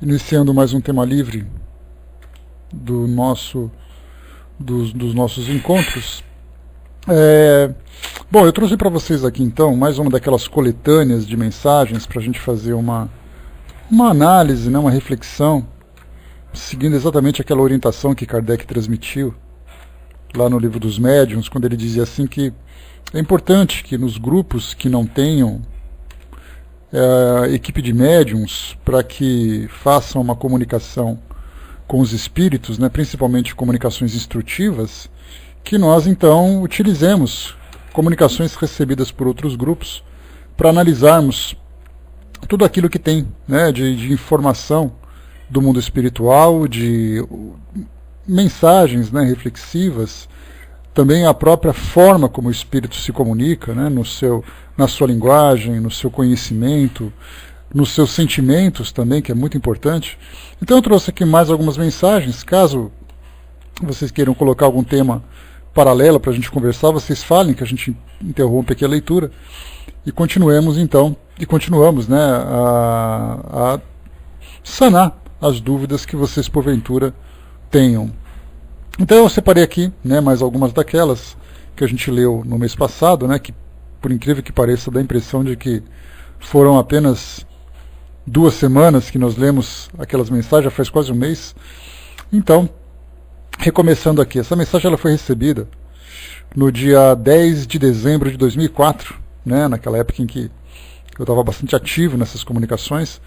iniciando mais um tema livre dos nossos encontros. Bom, eu trouxe para vocês aqui então mais uma daquelas coletâneas de mensagens para a gente fazer uma análise, né, uma reflexão, seguindo exatamente aquela orientação que Kardec transmitiu lá no Livro dos Médiuns, quando ele dizia assim que é importante que nos grupos que não tenham equipe de médiuns, para que façam uma comunicação com os espíritos, né, principalmente comunicações instrutivas, que nós então utilizemos comunicações recebidas por outros grupos para analisarmos tudo aquilo que tem, né, de informação do mundo espiritual, de mensagens, né, reflexivas, também a própria forma como o espírito se comunica, né, na sua linguagem, no seu conhecimento, nos seus sentimentos também, que é muito importante. Então eu trouxe aqui mais algumas mensagens. Caso vocês queiram colocar algum tema paralelo para a gente conversar, vocês falem, que a gente interrompe aqui a leitura e continuamos então, né, a sanar as dúvidas que vocês porventura tenham. Então eu separei aqui, né, mais algumas daquelas que a gente leu no mês passado, né, que por incrível que pareça dá a impressão de que foram apenas 2 semanas que nós lemos aquelas mensagens, já faz quase um mês. Então, recomeçando aqui, essa mensagem ela foi recebida no dia 10 de dezembro de 2004, né, naquela época em que eu estava bastante ativo nessas comunicações.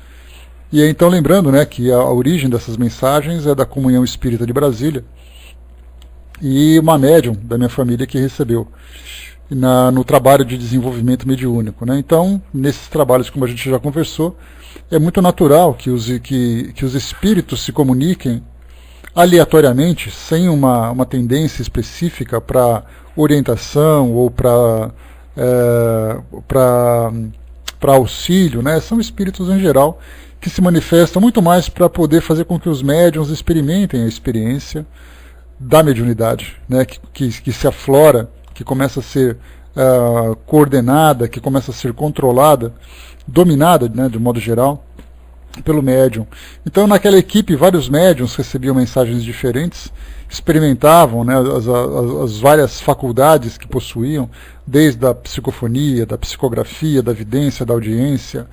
E aí, então, lembrando, né, que a origem dessas mensagens é da Comunhão Espírita de Brasília, e uma médium da minha família que recebeu no trabalho de desenvolvimento mediúnico, né? Então, nesses trabalhos, como a gente já conversou, é muito natural que os espíritos se comuniquem aleatoriamente, sem uma tendência específica para orientação ou para auxílio, né? São espíritos em geral que se manifestam muito mais para poder fazer com que os médiuns experimentem a experiência da mediunidade, né, que se aflora, que começa a ser coordenada, que começa a ser controlada, dominada, né, de modo geral, pelo médium. Então, naquela equipe, vários médiums recebiam mensagens diferentes, experimentavam, né, as várias faculdades que possuíam, desde a psicofonia, da psicografia, da vidência, da audiência,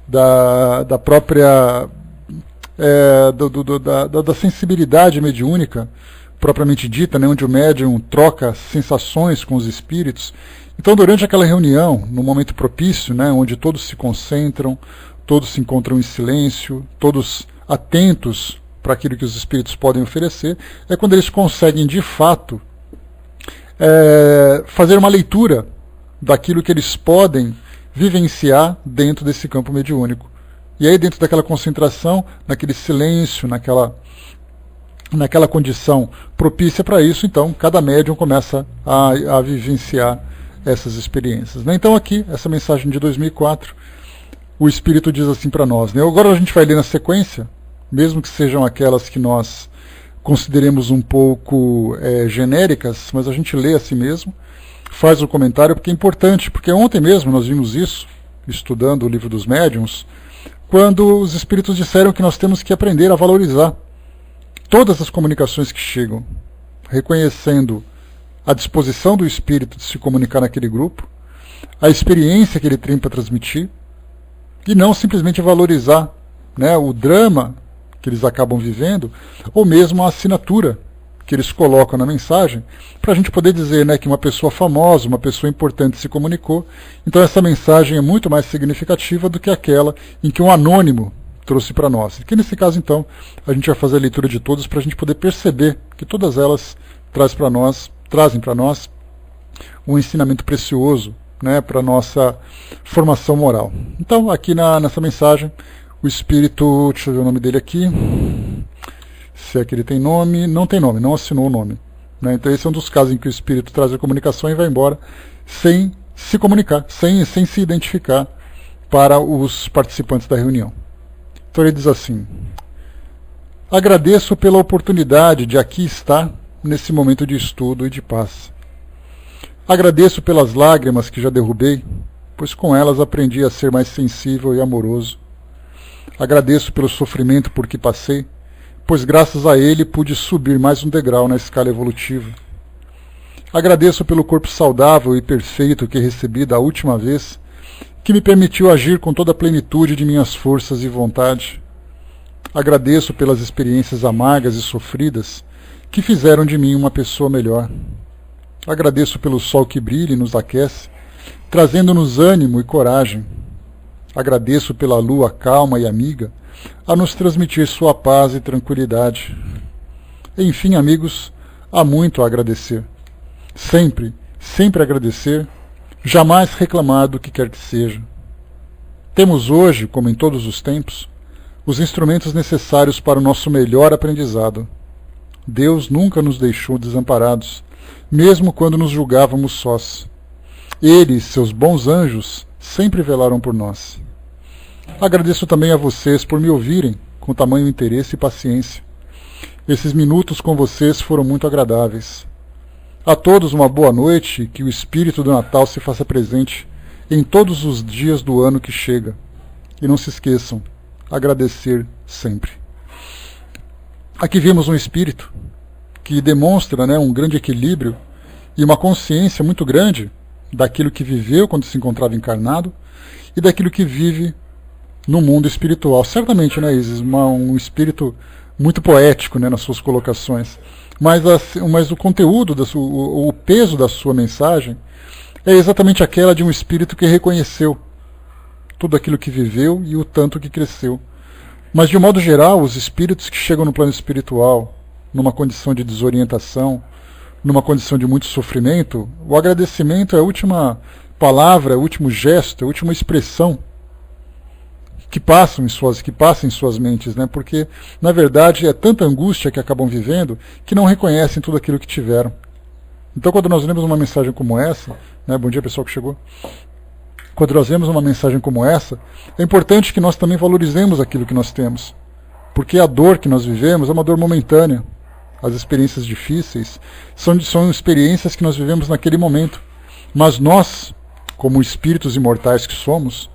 da própria da sensibilidade mediúnica propriamente dita, né, onde o médium troca sensações com os espíritos. Então, durante aquela reunião, no momento propício, né, onde todos se concentram, todos se encontram em silêncio, todos atentos para aquilo que os espíritos podem oferecer, é quando eles conseguem, de fato, fazer uma leitura daquilo que eles podem vivenciar dentro desse campo mediúnico. E aí, dentro daquela concentração, naquele silêncio, naquela condição propícia para isso, então cada médium começa a vivenciar essas experiências, né? Então aqui, essa mensagem de 2004, o Espírito diz assim para nós, né? Agora a gente vai ler na sequência, mesmo que sejam aquelas que nós consideremos um pouco genéricas, mas a gente lê assim mesmo, faz o comentário, porque é importante, porque ontem mesmo nós vimos isso, estudando o Livro dos Médiuns, quando os Espíritos disseram que nós temos que aprender a valorizar todas as comunicações que chegam, reconhecendo a disposição do espírito de se comunicar naquele grupo, a experiência que ele tem para transmitir, e não simplesmente valorizar, né, o drama que eles acabam vivendo, ou mesmo a assinatura que eles colocam na mensagem, para a gente poder dizer, né, que uma pessoa famosa, uma pessoa importante se comunicou. Então essa mensagem é muito mais significativa do que aquela em que um anônimo trouxe para nós. Que nesse caso, então, a gente vai fazer a leitura de todas para a gente poder perceber que todas elas trazem para nós um ensinamento precioso, né, para a nossa formação moral. Então, aqui nessa mensagem, o Espírito, deixa eu ver o nome dele aqui, se é que ele tem nome, não tem nome, não assinou o nome, né? Então esse é um dos casos em que o Espírito traz a comunicação e vai embora sem se comunicar, sem se identificar para os participantes da reunião. Então ele diz assim: agradeço pela oportunidade de aqui estar nesse momento de estudo e de paz. Agradeço pelas lágrimas que já derrubei, pois com elas aprendi a ser mais sensível e amoroso. Agradeço pelo sofrimento por que passei, pois graças a ele pude subir mais um degrau na escala evolutiva. Agradeço pelo corpo saudável e perfeito que recebi da última vez, que me permitiu agir com toda a plenitude de minhas forças e vontade. Agradeço pelas experiências amargas e sofridas que fizeram de mim uma pessoa melhor. Agradeço pelo sol que brilha e nos aquece, trazendo-nos ânimo e coragem. Agradeço pela lua calma e amiga, a nos transmitir sua paz e tranquilidade. Enfim, amigos, há muito a agradecer. Sempre, sempre agradecer, jamais reclamar do que quer que seja. Temos hoje, como em todos os tempos, os instrumentos necessários para o nosso melhor aprendizado. Deus nunca nos deixou desamparados, mesmo quando nos julgávamos sós. Ele e seus bons anjos sempre velaram por nós. Agradeço também a vocês por me ouvirem com tamanho interesse e paciência. Esses minutos com vocês foram muito agradáveis. A todos uma boa noite e que o espírito do Natal se faça presente em todos os dias do ano que chega. E não se esqueçam, agradecer sempre. Aqui vimos um espírito que demonstra, um grande equilíbrio e uma consciência muito grande daquilo que viveu quando se encontrava encarnado e daquilo que vive no mundo espiritual. Certamente, Isis, um espírito muito poético, nas suas colocações. Mas o conteúdo, o peso da sua mensagem é exatamente aquela de um espírito que reconheceu tudo aquilo que viveu e o tanto que cresceu. Mas, de um modo geral, os espíritos que chegam no plano espiritual, numa condição de desorientação, numa condição de muito sofrimento, o agradecimento é a última palavra, é o último gesto, é a última expressão que passa em suas mentes, porque, na verdade, é tanta angústia que acabam vivendo que não reconhecem tudo aquilo que tiveram. Então, quando nós lemos uma mensagem como essa, bom dia pessoal que chegou, quando nós lemos uma mensagem como essa, é importante que nós também valorizemos aquilo que nós temos, porque a dor que nós vivemos é uma dor momentânea. As experiências difíceis são experiências que nós vivemos naquele momento, mas nós, como espíritos imortais que somos,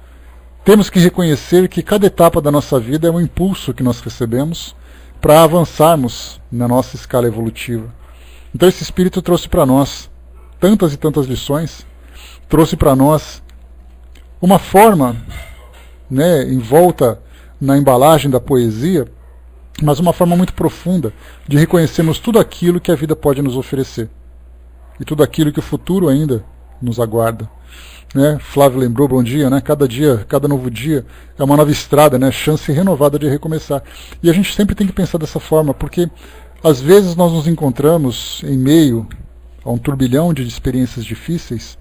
temos que reconhecer que cada etapa da nossa vida é um impulso que nós recebemos para avançarmos na nossa escala evolutiva. Então esse espírito trouxe para nós tantas e tantas lições, trouxe para nós uma forma, envolta na embalagem da poesia, mas uma forma muito profunda de reconhecermos tudo aquilo que a vida pode nos oferecer e tudo aquilo que o futuro ainda nos aguarda. Flávio lembrou, bom dia, cada dia, cada novo dia é uma nova estrada, chance renovada de recomeçar. E a gente sempre tem que pensar dessa forma, porque às vezes nós nos encontramos em meio a um turbilhão de experiências difíceis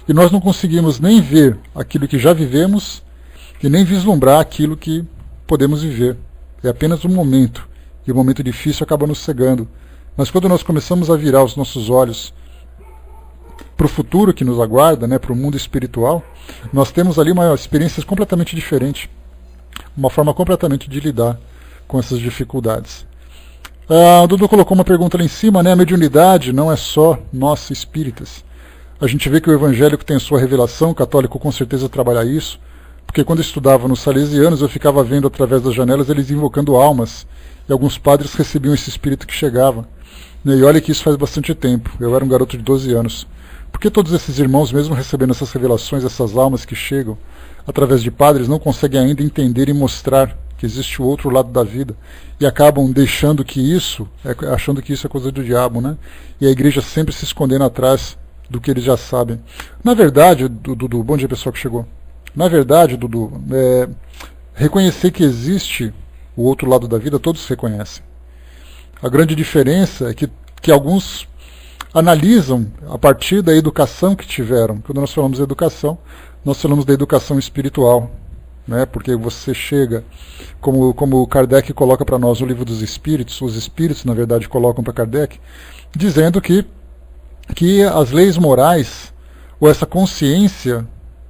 e nós não conseguimos nem ver aquilo que já vivemos e nem vislumbrar aquilo que podemos viver. É apenas um momento, e o momento difícil acaba nos cegando. Mas quando nós começamos a virar os nossos olhos para o futuro que nos aguarda, para o mundo espiritual, nós temos ali uma experiência completamente diferente, uma forma completamente de lidar com essas dificuldades. O Dudu colocou uma pergunta lá em cima, a mediunidade não é só nós espíritas. A gente vê que o evangélico tem a sua revelação, o católico com certeza trabalha isso, porque quando eu estudava nos salesianos eu ficava vendo através das janelas eles invocando almas, e alguns padres recebiam esse espírito que chegava. E olha que isso faz bastante tempo, eu era um garoto de 12 anos. Por que todos esses irmãos, mesmo recebendo essas revelações, essas almas que chegam através de padres, não conseguem ainda entender e mostrar que existe o outro lado da vida e acabam achando que isso é coisa do diabo, E a igreja sempre se escondendo atrás do que eles já sabem. Na verdade, Dudu, bom dia pessoal que chegou. Na verdade, Dudu, reconhecer que existe o outro lado da vida, todos reconhecem. A grande diferença é que alguns analisam a partir da educação que tiveram. Quando nós falamos de educação, nós falamos da educação espiritual, porque você chega, como Kardec coloca para nós no Livro dos Espíritos, os Espíritos, na verdade, colocam para Kardec, dizendo que as leis morais, ou essa consciência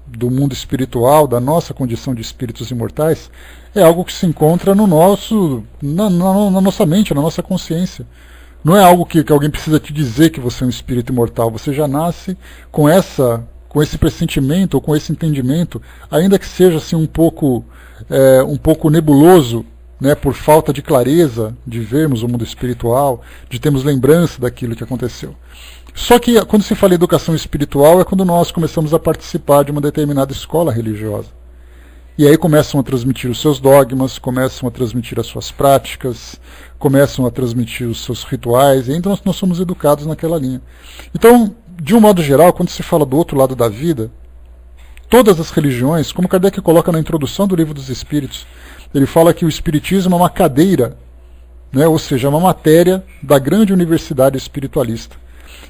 do mundo espiritual, da nossa condição de espíritos imortais, é algo que se encontra na nossa mente, na nossa consciência. Não é algo que alguém precisa te dizer que você é um espírito imortal. Você já nasce com esse pressentimento, ou com esse entendimento, ainda que seja assim um pouco um pouco nebuloso, né, por falta de clareza de vermos o mundo espiritual, de termos lembrança daquilo que aconteceu. Só que quando se fala em educação espiritual é quando nós começamos a participar de uma determinada escola religiosa. E aí começam a transmitir os seus dogmas, começam a transmitir as suas práticas, começam a transmitir os seus rituais, e então nós somos educados naquela linha. Então, de um modo geral, quando se fala do outro lado da vida, todas as religiões, como Kardec coloca na introdução do Livro dos Espíritos, ele fala que o Espiritismo é uma cadeira, né, ou seja, é uma matéria da grande universidade espiritualista.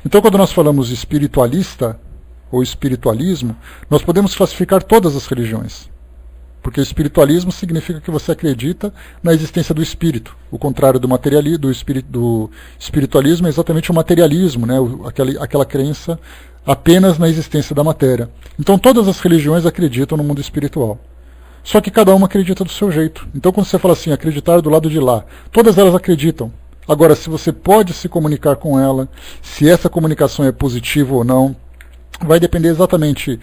Então, quando nós falamos espiritualista ou espiritualismo, nós podemos classificar todas as religiões. Porque espiritualismo significa que você acredita na existência do espírito. O contrário do materialismo, do espiritualismo é exatamente o materialismo, né? Aquela crença apenas na existência da matéria. Então todas as religiões acreditam no mundo espiritual. Só que cada uma acredita do seu jeito. Então quando você fala assim, acreditar do lado de lá, todas elas acreditam. Agora, se você pode se comunicar com ela, se essa comunicação é positiva ou não, vai depender exatamente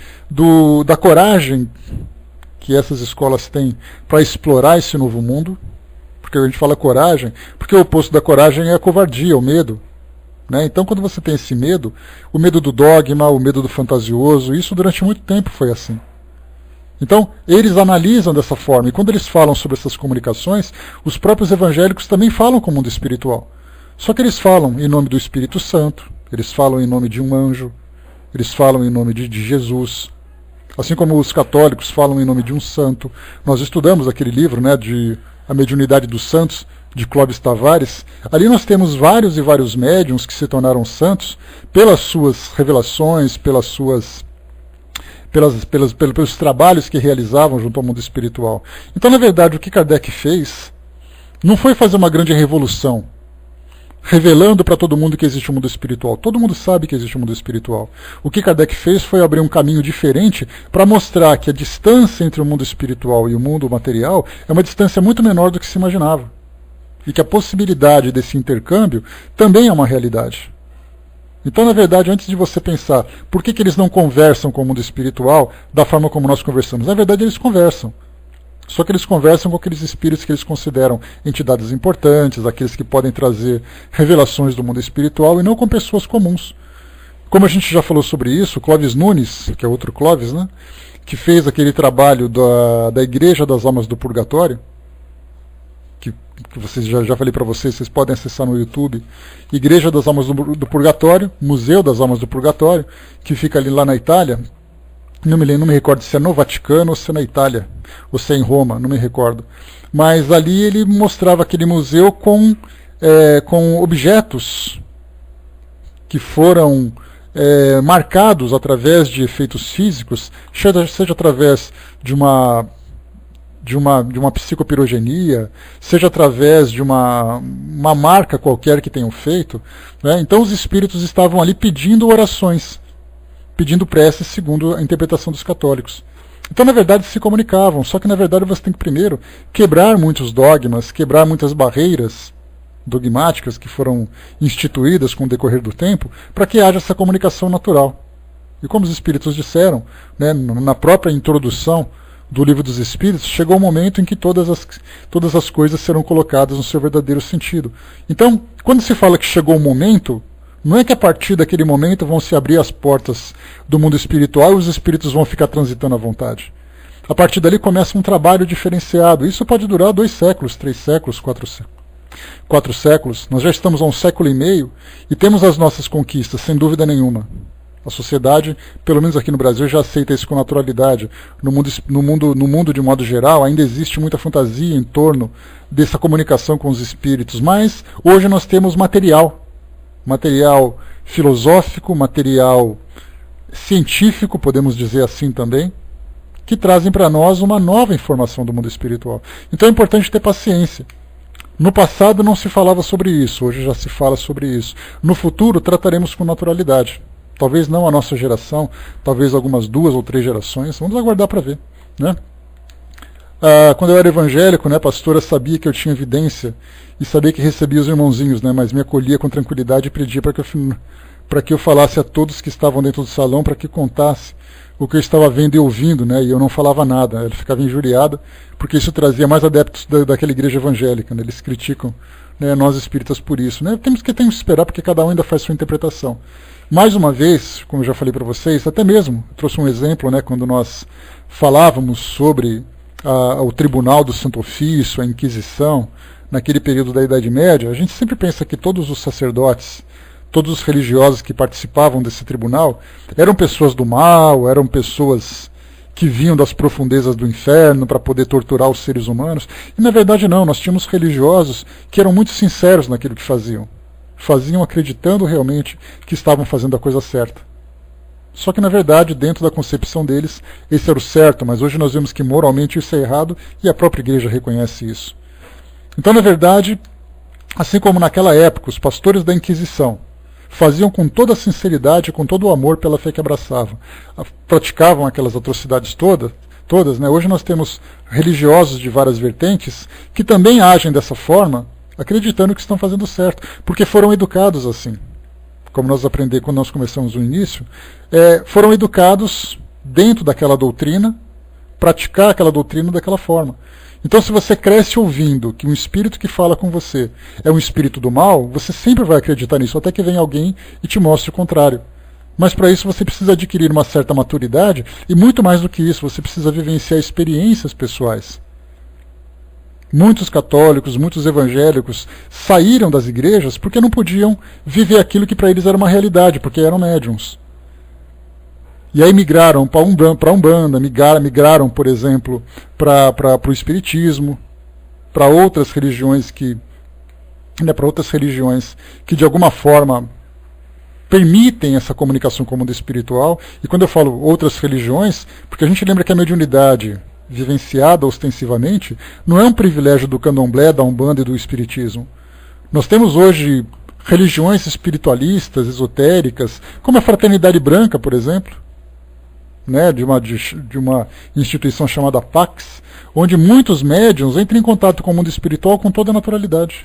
da coragem que essas escolas têm para explorar esse novo mundo, porque a gente fala coragem, porque o oposto da coragem é a covardia, o medo. Né? Então, quando você tem esse medo, o medo do dogma, o medo do fantasioso, isso durante muito tempo foi assim. Então, eles analisam dessa forma, e quando eles falam sobre essas comunicações, os próprios evangélicos também falam com o mundo espiritual. Só que eles falam em nome do Espírito Santo, eles falam em nome de um anjo, eles falam em nome de Jesus. Assim como os católicos falam em nome de um santo. Nós estudamos aquele livro, né, de A Mediunidade dos Santos, de Clóvis Tavares. Ali nós temos vários e vários médiuns que se tornaram santos pelas suas revelações, pelos trabalhos que realizavam junto ao mundo espiritual. Então, na verdade, o que Kardec fez não foi fazer uma grande revolução, revelando para todo mundo que existe um mundo espiritual. Todo mundo sabe que existe um mundo espiritual. O que Kardec fez foi abrir um caminho diferente para mostrar que a distância entre o mundo espiritual e o mundo material é uma distância muito menor do que se imaginava. E que a possibilidade desse intercâmbio também é uma realidade. Então, na verdade, antes de você pensar por que eles não conversam com o mundo espiritual da forma como nós conversamos, na verdade eles conversam. Só que eles conversam com aqueles espíritos que eles consideram entidades importantes, aqueles que podem trazer revelações do mundo espiritual, e não com pessoas comuns. Como a gente já falou sobre isso, Clóvis Nunes, que é outro Clóvis, né, que fez aquele trabalho da Igreja das Almas do Purgatório, que vocês já falei para vocês podem acessar no YouTube, Igreja das Almas do Purgatório, Museu das Almas do Purgatório, que fica ali lá na Itália. Não me recordo se é no Vaticano ou se é na Itália, ou se é em Roma, não me recordo. Mas ali ele mostrava aquele museu com objetos que foram marcados através de efeitos físicos, seja através de uma psicopirogenia, seja através de uma marca qualquer que tenham feito. Né? Então os espíritos estavam ali pedindo orações, pedindo preces segundo a interpretação dos católicos. Então, na verdade, se comunicavam, só que, na verdade, você tem que primeiro quebrar muitos dogmas, quebrar muitas barreiras dogmáticas que foram instituídas com o decorrer do tempo, para que haja essa comunicação natural. E como os espíritos disseram, né, na própria introdução do Livro dos Espíritos, chegou o momento em que todas as coisas serão colocadas no seu verdadeiro sentido. Então, quando se fala que chegou o momento, não é que a partir daquele momento vão se abrir as portas do mundo espiritual e os espíritos vão ficar transitando à vontade. A partir dali começa um trabalho diferenciado. Isso pode durar 2 séculos, 3 séculos, 4 séculos. Nós já estamos há 1,5 séculos e temos as nossas conquistas, sem dúvida nenhuma. A sociedade, pelo menos aqui no Brasil, já aceita isso com naturalidade. No mundo de modo geral, ainda existe muita fantasia em torno dessa comunicação com os espíritos, mas hoje nós temos material filosófico, material científico, podemos dizer assim também, que trazem para nós uma nova informação do mundo espiritual. Então é importante ter paciência. No passado não se falava sobre isso, hoje já se fala sobre isso. No futuro trataremos com naturalidade. Talvez não a nossa geração, talvez algumas 2 ou 3 gerações, vamos aguardar para ver. Né? Quando eu era evangélico, né, a pastora sabia que eu tinha evidência e sabia que recebia os irmãozinhos, né, mas me acolhia com tranquilidade e pedia para que eu falasse a todos que estavam dentro do salão, para que contasse o que eu estava vendo e ouvindo, né, e eu não falava nada. Ela ficava injuriada, porque isso trazia mais adeptos daquela igreja evangélica. Né, eles criticam, né, nós espíritas por isso. Né, temos que esperar, porque cada um ainda faz sua interpretação. Mais uma vez, como eu já falei para vocês, até mesmo, trouxe um exemplo, né, quando nós falávamos sobre o Tribunal do Santo Ofício, a Inquisição, naquele período da Idade Média, a gente sempre pensa que todos os sacerdotes, todos os religiosos que participavam desse tribunal eram pessoas do mal, eram pessoas que vinham das profundezas do inferno para poder torturar os seres humanos. E na verdade não, nós tínhamos religiosos que eram muito sinceros naquilo que faziam. Faziam acreditando realmente que estavam fazendo a coisa certa. Só que na verdade, dentro da concepção deles, esse era o certo, mas hoje nós vemos que moralmente isso é errado e a própria igreja reconhece isso. Então, na verdade, assim como naquela época os pastores da Inquisição faziam com toda a sinceridade, com todo o amor pela fé que abraçavam, praticavam aquelas atrocidades todas, né? Hoje nós temos religiosos de várias vertentes que também agem dessa forma, acreditando que estão fazendo certo, porque foram educados assim. Como nós aprendemos quando nós começamos no início, foram educados dentro daquela doutrina, praticar aquela doutrina daquela forma. Então, se você cresce ouvindo que um espírito que fala com você é um espírito do mal, você sempre vai acreditar nisso, até que venha alguém e te mostre o contrário. Mas para isso você precisa adquirir uma certa maturidade, e muito mais do que isso, você precisa vivenciar experiências pessoais. Muitos católicos, muitos evangélicos saíram das igrejas porque não podiam viver aquilo que para eles era uma realidade, porque eram médiums. E aí migraram para a Umbanda, migraram, por exemplo, para o Espiritismo, para outras religiões que de alguma forma permitem essa comunicação com o mundo espiritual. E quando eu falo outras religiões, porque a gente lembra que a mediunidade vivenciada ostensivamente não é um privilégio do candomblé, da Umbanda e do Espiritismo. Nós temos hoje religiões espiritualistas, esotéricas, como a Fraternidade Branca, por exemplo, né, de uma instituição chamada Pax, onde muitos médiuns entram em contato com o mundo espiritual com toda a naturalidade.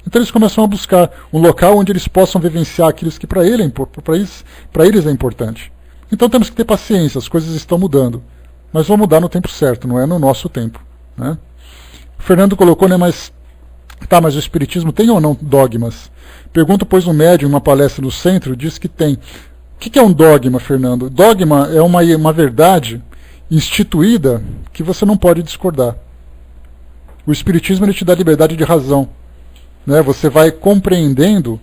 Então eles começam a buscar um local onde eles possam vivenciar aquilo que para eles é importante. Então temos que ter paciência, as coisas estão mudando. Mas vão mudar no tempo certo, não é no nosso tempo. Né? O Fernando colocou, né, mas o Espiritismo tem ou não dogmas? Pergunto, pois, um médium em uma palestra do centro diz que tem. O que é um dogma, Fernando? Dogma é uma verdade instituída que você não pode discordar. O Espiritismo ele te dá liberdade de razão. Né? Você vai compreendendo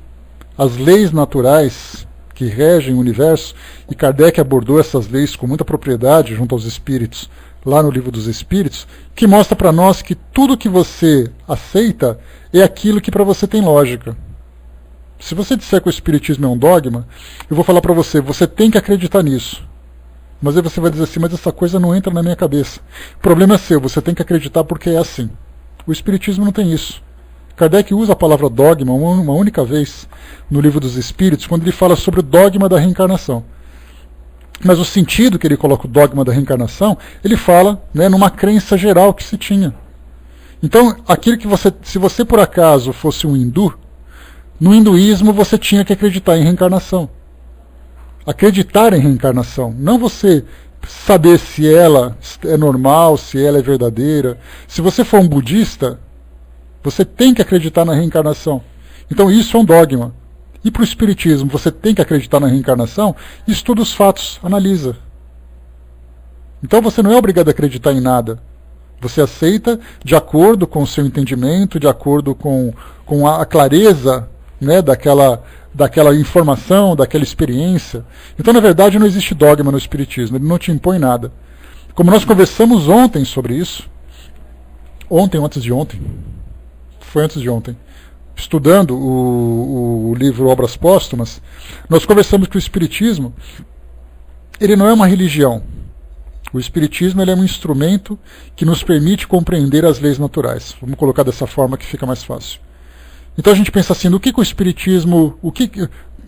as leis naturais que regem o universo, e Kardec abordou essas leis com muita propriedade junto aos espíritos, lá no Livro dos Espíritos, que mostra para nós que tudo que você aceita é aquilo que para você tem lógica. Se você disser que o Espiritismo é um dogma, eu vou falar para você, você tem que acreditar nisso. Mas aí você vai dizer assim, mas essa coisa não entra na minha cabeça. O problema é seu, você tem que acreditar porque é assim. O Espiritismo não tem isso. Kardec usa a palavra dogma uma única vez no Livro dos Espíritos, quando ele fala sobre o dogma da reencarnação. Mas o sentido que ele coloca o dogma da reencarnação, ele fala, né, numa crença geral que se tinha. Então, aquilo que se você por acaso fosse um hindu, no hinduísmo você tinha que acreditar em reencarnação. Acreditar em reencarnação, não você saber se ela é normal, se ela é verdadeira. Se você for um budista, você tem que acreditar na reencarnação. Então isso é um dogma. E para o Espiritismo, você tem que acreditar na reencarnação, estuda os fatos, analisa. Então você não é obrigado a acreditar em nada. Você aceita de acordo com o seu entendimento, de acordo com a clareza, né, daquela informação, daquela experiência. Então, na verdade, não existe dogma no Espiritismo, ele não te impõe nada. Como nós conversamos ontem sobre isso, ontem ou antes de ontem, foi antes de ontem, estudando o livro Obras Póstumas, nós conversamos que o Espiritismo, ele não é uma religião. O Espiritismo ele é um instrumento que nos permite compreender as leis naturais. Vamos colocar dessa forma que fica mais fácil. Então a gente pensa assim, o que o Espiritismo...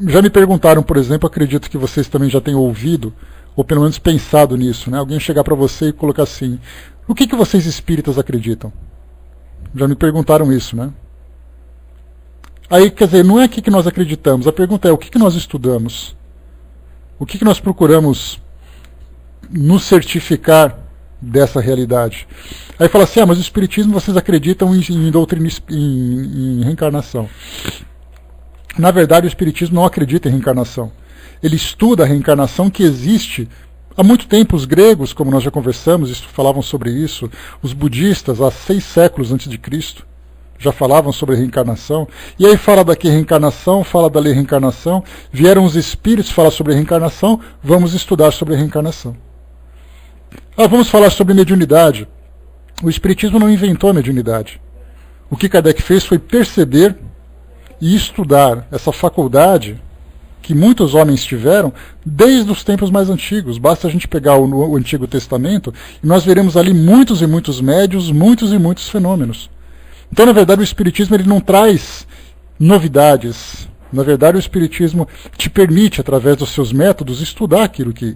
Já me perguntaram, por exemplo, acredito que vocês também já tenham ouvido, ou pelo menos pensado nisso, né? Alguém chegar para você e colocar assim, o que vocês espíritas acreditam? Já me perguntaram isso, né? Aí, quer dizer, não é o que nós acreditamos, a pergunta é o que nós estudamos? O que nós procuramos nos certificar dessa realidade. Aí fala assim, mas o Espiritismo vocês acreditam em doutrina, em reencarnação. Na verdade, o Espiritismo não acredita em reencarnação. Ele estuda a reencarnação que existe há muito tempo. Os gregos, como nós já conversamos, falavam sobre isso. Os budistas, há 6 séculos antes de Cristo, já falavam sobre a reencarnação. E aí fala daqui reencarnação, fala dali reencarnação. Vieram os espíritos falar sobre a reencarnação, vamos estudar sobre a reencarnação. Vamos falar sobre mediunidade. O Espiritismo não inventou a mediunidade. O que Kardec fez foi perceber e estudar essa faculdade que muitos homens tiveram desde os tempos mais antigos. Basta a gente pegar o Antigo Testamento e nós veremos ali muitos e muitos médiuns, muitos e muitos fenômenos. Então, na verdade, o Espiritismo ele não traz novidades. Na verdade, o Espiritismo te permite, através dos seus métodos, estudar aquilo que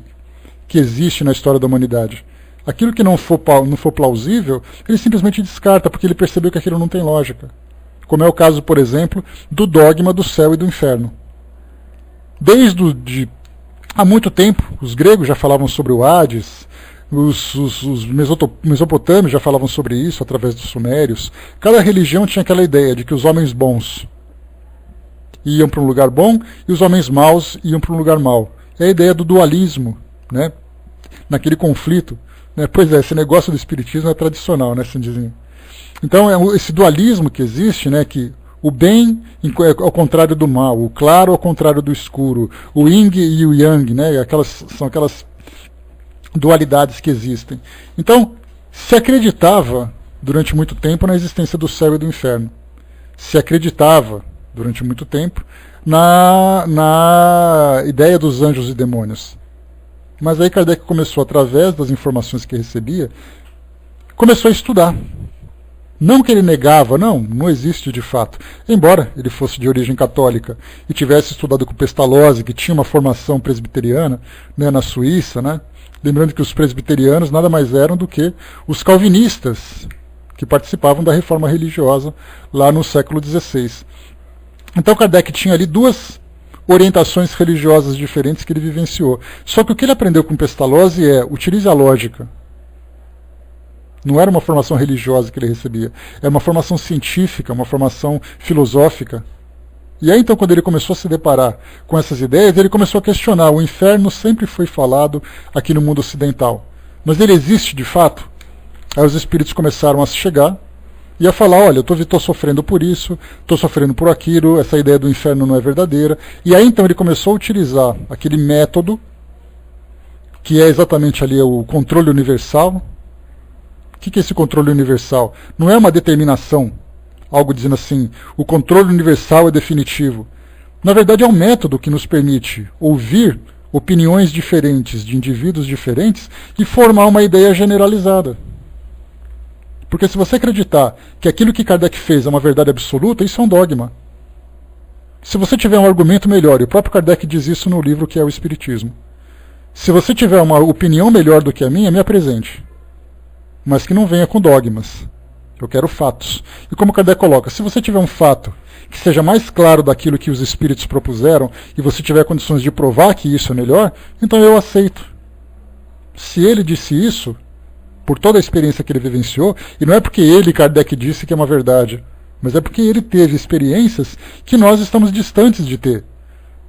existe na história da humanidade. Aquilo que não for plausível, ele simplesmente descarta, porque ele percebeu que aquilo não tem lógica. Como é o caso, por exemplo, do dogma do céu e do inferno. Há muito tempo, os gregos já falavam sobre o Hades, os mesopotâmios já falavam sobre isso através dos sumérios. Cada religião tinha aquela ideia de que os homens bons iam para um lugar bom e os homens maus iam para um lugar mau. É a ideia do dualismo, né? Naquele conflito. Né? Pois é, esse negócio do Espiritismo é tradicional, né, Cindizinho? Então, esse dualismo que existe, né, que o bem ao contrário do mal, o claro ao contrário do escuro, o yin e o yang, né, são aquelas dualidades que existem. Então, se acreditava durante muito tempo na existência do céu e do inferno. Se acreditava durante muito tempo na ideia dos anjos e demônios. Mas aí Kardec começou, através das informações que recebia, começou a estudar. Não que ele negava, não existe de fato. Embora ele fosse de origem católica e tivesse estudado com Pestalozzi, que tinha uma formação presbiteriana, né, na Suíça, né? Lembrando que os presbiterianos nada mais eram do que os calvinistas, que participavam da reforma religiosa lá no século XVI. Então Kardec tinha ali 2 orientações religiosas diferentes que ele vivenciou. Só que o que ele aprendeu com Pestalozzi utilize a lógica. Não era uma formação religiosa que ele recebia, era uma formação científica, uma formação filosófica. E aí então, quando ele começou a se deparar com essas ideias, ele começou a questionar. O inferno sempre foi falado aqui no mundo ocidental, mas ele existe de fato? Aí os espíritos começaram a se chegar e a falar, olha, eu estou sofrendo por isso, estou sofrendo por aquilo, essa ideia do inferno não é verdadeira. E aí então ele começou a utilizar aquele método, que é exatamente ali o controle universal. O que é esse controle universal? Não é uma determinação, algo dizendo assim, o controle universal é definitivo. Na verdade é um método que nos permite ouvir opiniões diferentes de indivíduos diferentes e formar uma ideia generalizada. Porque se você acreditar que aquilo que Kardec fez é uma verdade absoluta, isso é um dogma. Se você tiver um argumento melhor, e o próprio Kardec diz isso no livro que é o Espiritismo, se você tiver uma opinião melhor do que a minha, me apresente. Mas que não venha com dogmas. Eu quero fatos. E como Kardec coloca, se você tiver um fato que seja mais claro daquilo que os espíritos propuseram e você tiver condições de provar que isso é melhor, então eu aceito. Se ele disse isso, por toda a experiência que ele vivenciou, e não é porque ele, Kardec, disse que é uma verdade, mas é porque ele teve experiências que nós estamos distantes de ter.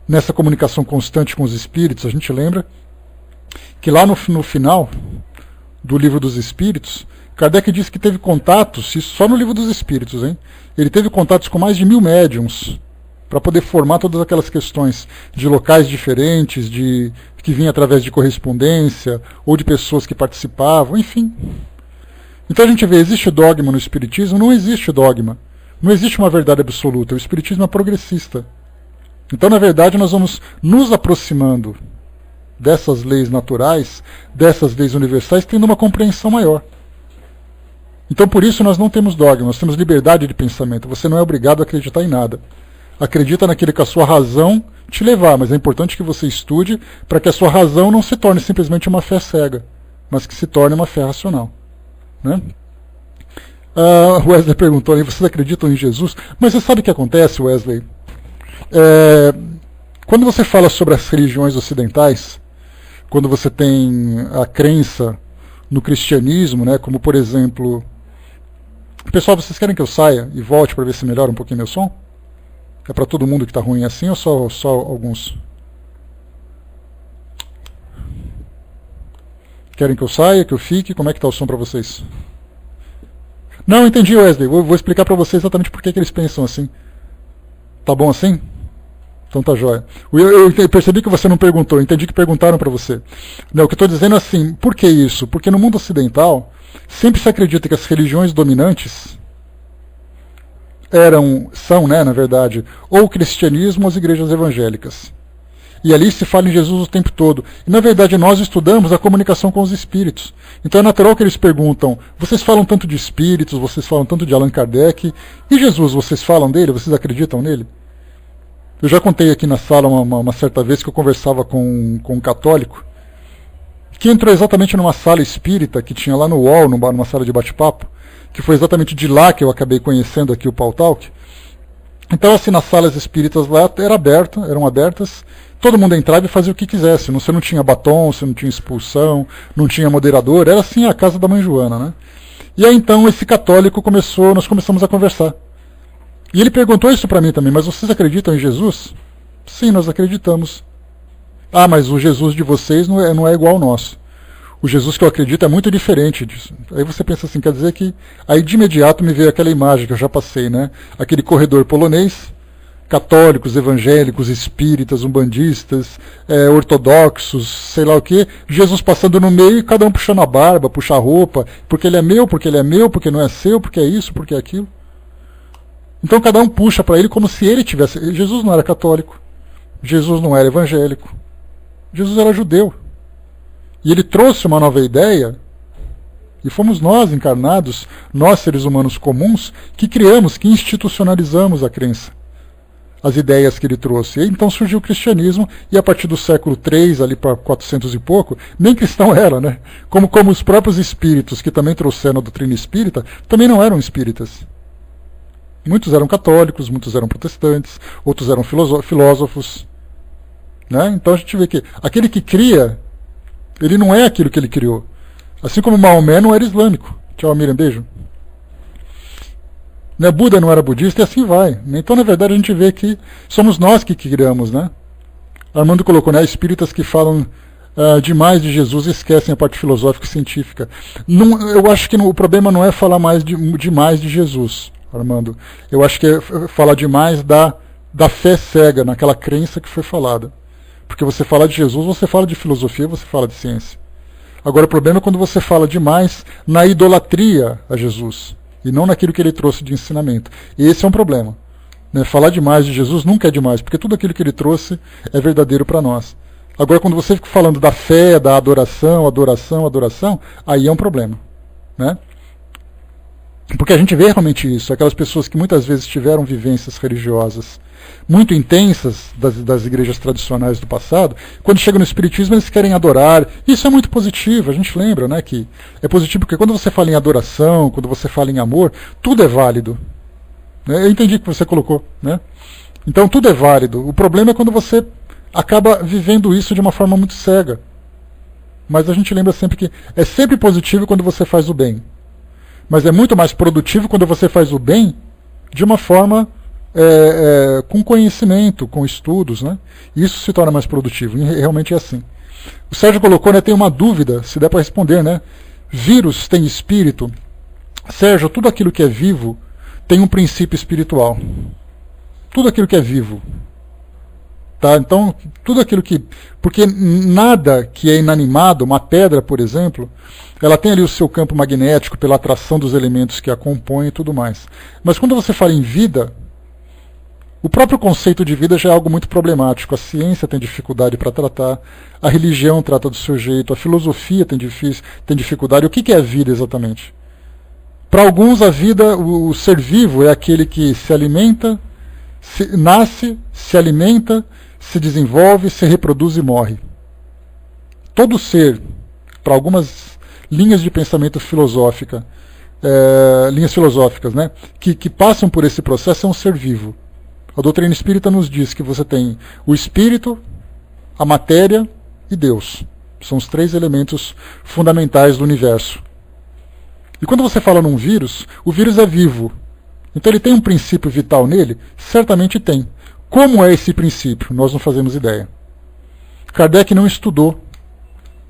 Nessa comunicação constante com os espíritos, a gente lembra que lá no final do Livro dos Espíritos, Kardec disse que teve contatos, isso só no Livro dos Espíritos, hein? Ele teve contatos com mais de 1000 médiums, para poder formar todas aquelas questões de locais diferentes, que vinham através de correspondência, ou de pessoas que participavam, enfim. Então a gente vê, existe dogma no Espiritismo? Não existe dogma. Não existe uma verdade absoluta. O Espiritismo é progressista. Então, na verdade, nós vamos nos aproximando dessas leis naturais, dessas leis universais, tendo uma compreensão maior. Então, por isso, nós não temos dogma, nós temos liberdade de pensamento. Você não é obrigado a acreditar em nada. Acredita naquilo que a sua razão te levar, mas é importante que você estude para que a sua razão não se torne simplesmente uma fé cega, mas que se torne uma fé racional. Né? Wesley perguntou aí, vocês acreditam em Jesus? Mas você sabe o que acontece, Wesley? Quando você fala sobre as religiões ocidentais, quando você tem a crença no cristianismo, né, como por exemplo... Pessoal, vocês querem que eu saia e volte para ver se melhora um pouquinho meu som? É para todo mundo que está ruim assim ou só alguns? Querem que eu saia, que eu fique? Como é que está o som para vocês? Não, entendi, Wesley. Vou explicar para vocês exatamente por que eles pensam assim. Tá bom assim? Então tá jóia. Eu percebi que você não perguntou, eu entendi que perguntaram para você. Não, o que eu estou dizendo é assim, por que isso? Porque no mundo ocidental, sempre se acredita que as religiões dominantes são, né, na verdade, ou o cristianismo ou as igrejas evangélicas. E ali se fala em Jesus o tempo todo. E na verdade nós estudamos a comunicação com os espíritos. Então é natural que eles perguntam, vocês falam tanto de espíritos, vocês falam tanto de Allan Kardec, e Jesus, vocês falam dele, vocês acreditam nele? Eu já contei aqui na sala uma certa vez que eu conversava com um católico, que entrou exatamente numa sala espírita que tinha lá no UOL, numa sala de bate-papo, que foi exatamente de lá que eu acabei conhecendo aqui o Paul Talk. Então assim, nas salas espíritas lá eram abertas, todo mundo entrava e fazia o que quisesse. Você não tinha batom, você não tinha expulsão, não tinha moderador, era assim a casa da mãe Joana, né? E aí então esse católico nós começamos a conversar. E ele perguntou isso para mim também, mas vocês acreditam em Jesus? Sim, nós acreditamos. Ah, mas o Jesus de vocês não é igual ao nosso. O Jesus que eu acredito é muito diferente disso. Aí você pensa assim, quer dizer que... Aí de imediato me veio aquela imagem que eu já passei, né? Aquele corredor polonês, católicos, evangélicos, espíritas, umbandistas, ortodoxos, sei lá o quê, Jesus passando no meio e cada um puxando a barba, puxa a roupa, porque ele é meu, porque não é seu, porque é isso, porque é aquilo. Então cada um puxa para ele como se ele tivesse... Jesus não era católico, Jesus não era evangélico, Jesus era judeu. E ele trouxe uma nova ideia, e fomos nós encarnados, nós seres humanos comuns, que criamos, que institucionalizamos a crença, as ideias que ele trouxe. E então surgiu o cristianismo, e a partir do século III, ali para 400 e pouco, nem cristão era, né? Como os próprios espíritos que também trouxeram a doutrina espírita, também não eram espíritas. Muitos eram católicos, muitos eram protestantes, outros eram filósofos. Né? Então a gente vê que aquele que cria, ele não é aquilo que ele criou. Assim como Maomé não era islâmico. Tchau, Miriam, beijo. Né? Buda não era budista e assim vai. Então, na verdade, a gente vê que somos nós que criamos. Né? Armando colocou, né, espíritas que falam demais de Jesus e esquecem a parte filosófica e científica. Não, eu acho que o problema não é falar demais de Jesus, Armando. Eu acho que é falar demais da fé cega, naquela crença que foi falada. Porque você fala de Jesus, você fala de filosofia, você fala de ciência. Agora o problema é quando você fala demais na idolatria a Jesus, e não naquilo que ele trouxe de ensinamento. E esse é um problema. Né? Falar demais de Jesus nunca é demais, porque tudo aquilo que ele trouxe é verdadeiro para nós. Agora quando você fica falando da fé, da adoração, aí é um problema. Né? Porque a gente vê realmente isso, aquelas pessoas que muitas vezes tiveram vivências religiosas muito intensas das igrejas tradicionais do passado, quando chegam no espiritismo eles querem adorar. Isso é muito positivo, a gente lembra, né, que é positivo porque quando você fala em adoração, quando você fala em amor, tudo é válido. Né? Eu entendi o que você colocou. Né? Então tudo é válido. O problema é quando você acaba vivendo isso de uma forma muito cega. Mas a gente lembra sempre que é sempre positivo quando você faz o bem. Mas é muito mais produtivo quando você faz o bem de uma forma com conhecimento, com estudos. Né? Isso se torna mais produtivo, e realmente é assim. O Sérgio colocou, né, tem uma dúvida, se der para responder, né? Vírus tem espírito? Sérgio, tudo aquilo que é vivo tem um princípio espiritual. Tudo aquilo que é vivo. Tá? Então, tudo aquilo que... Porque nada que é inanimado, uma pedra, por exemplo, ela tem ali o seu campo magnético pela atração dos elementos que a compõem e tudo mais. Mas quando você fala em vida, o próprio conceito de vida já é algo muito problemático. A ciência tem dificuldade para tratar, a religião trata do seu jeito, a filosofia tem dificuldade. O que é a vida exatamente? Para alguns, a vida, o ser vivo é aquele que se alimenta, nasce, se alimenta, se desenvolve, se reproduz e morre. Todo ser, para algumas linhas de pensamento filosófica, linhas filosóficas, né, que passam por esse processo, é um ser vivo. A doutrina espírita nos diz que você tem o espírito, a matéria e Deus. São os 3 elementos fundamentais do universo. E quando você fala num vírus, o vírus é vivo. Então ele tem um princípio vital nele? Certamente tem. Como é esse princípio? Nós não fazemos ideia. Kardec não estudou,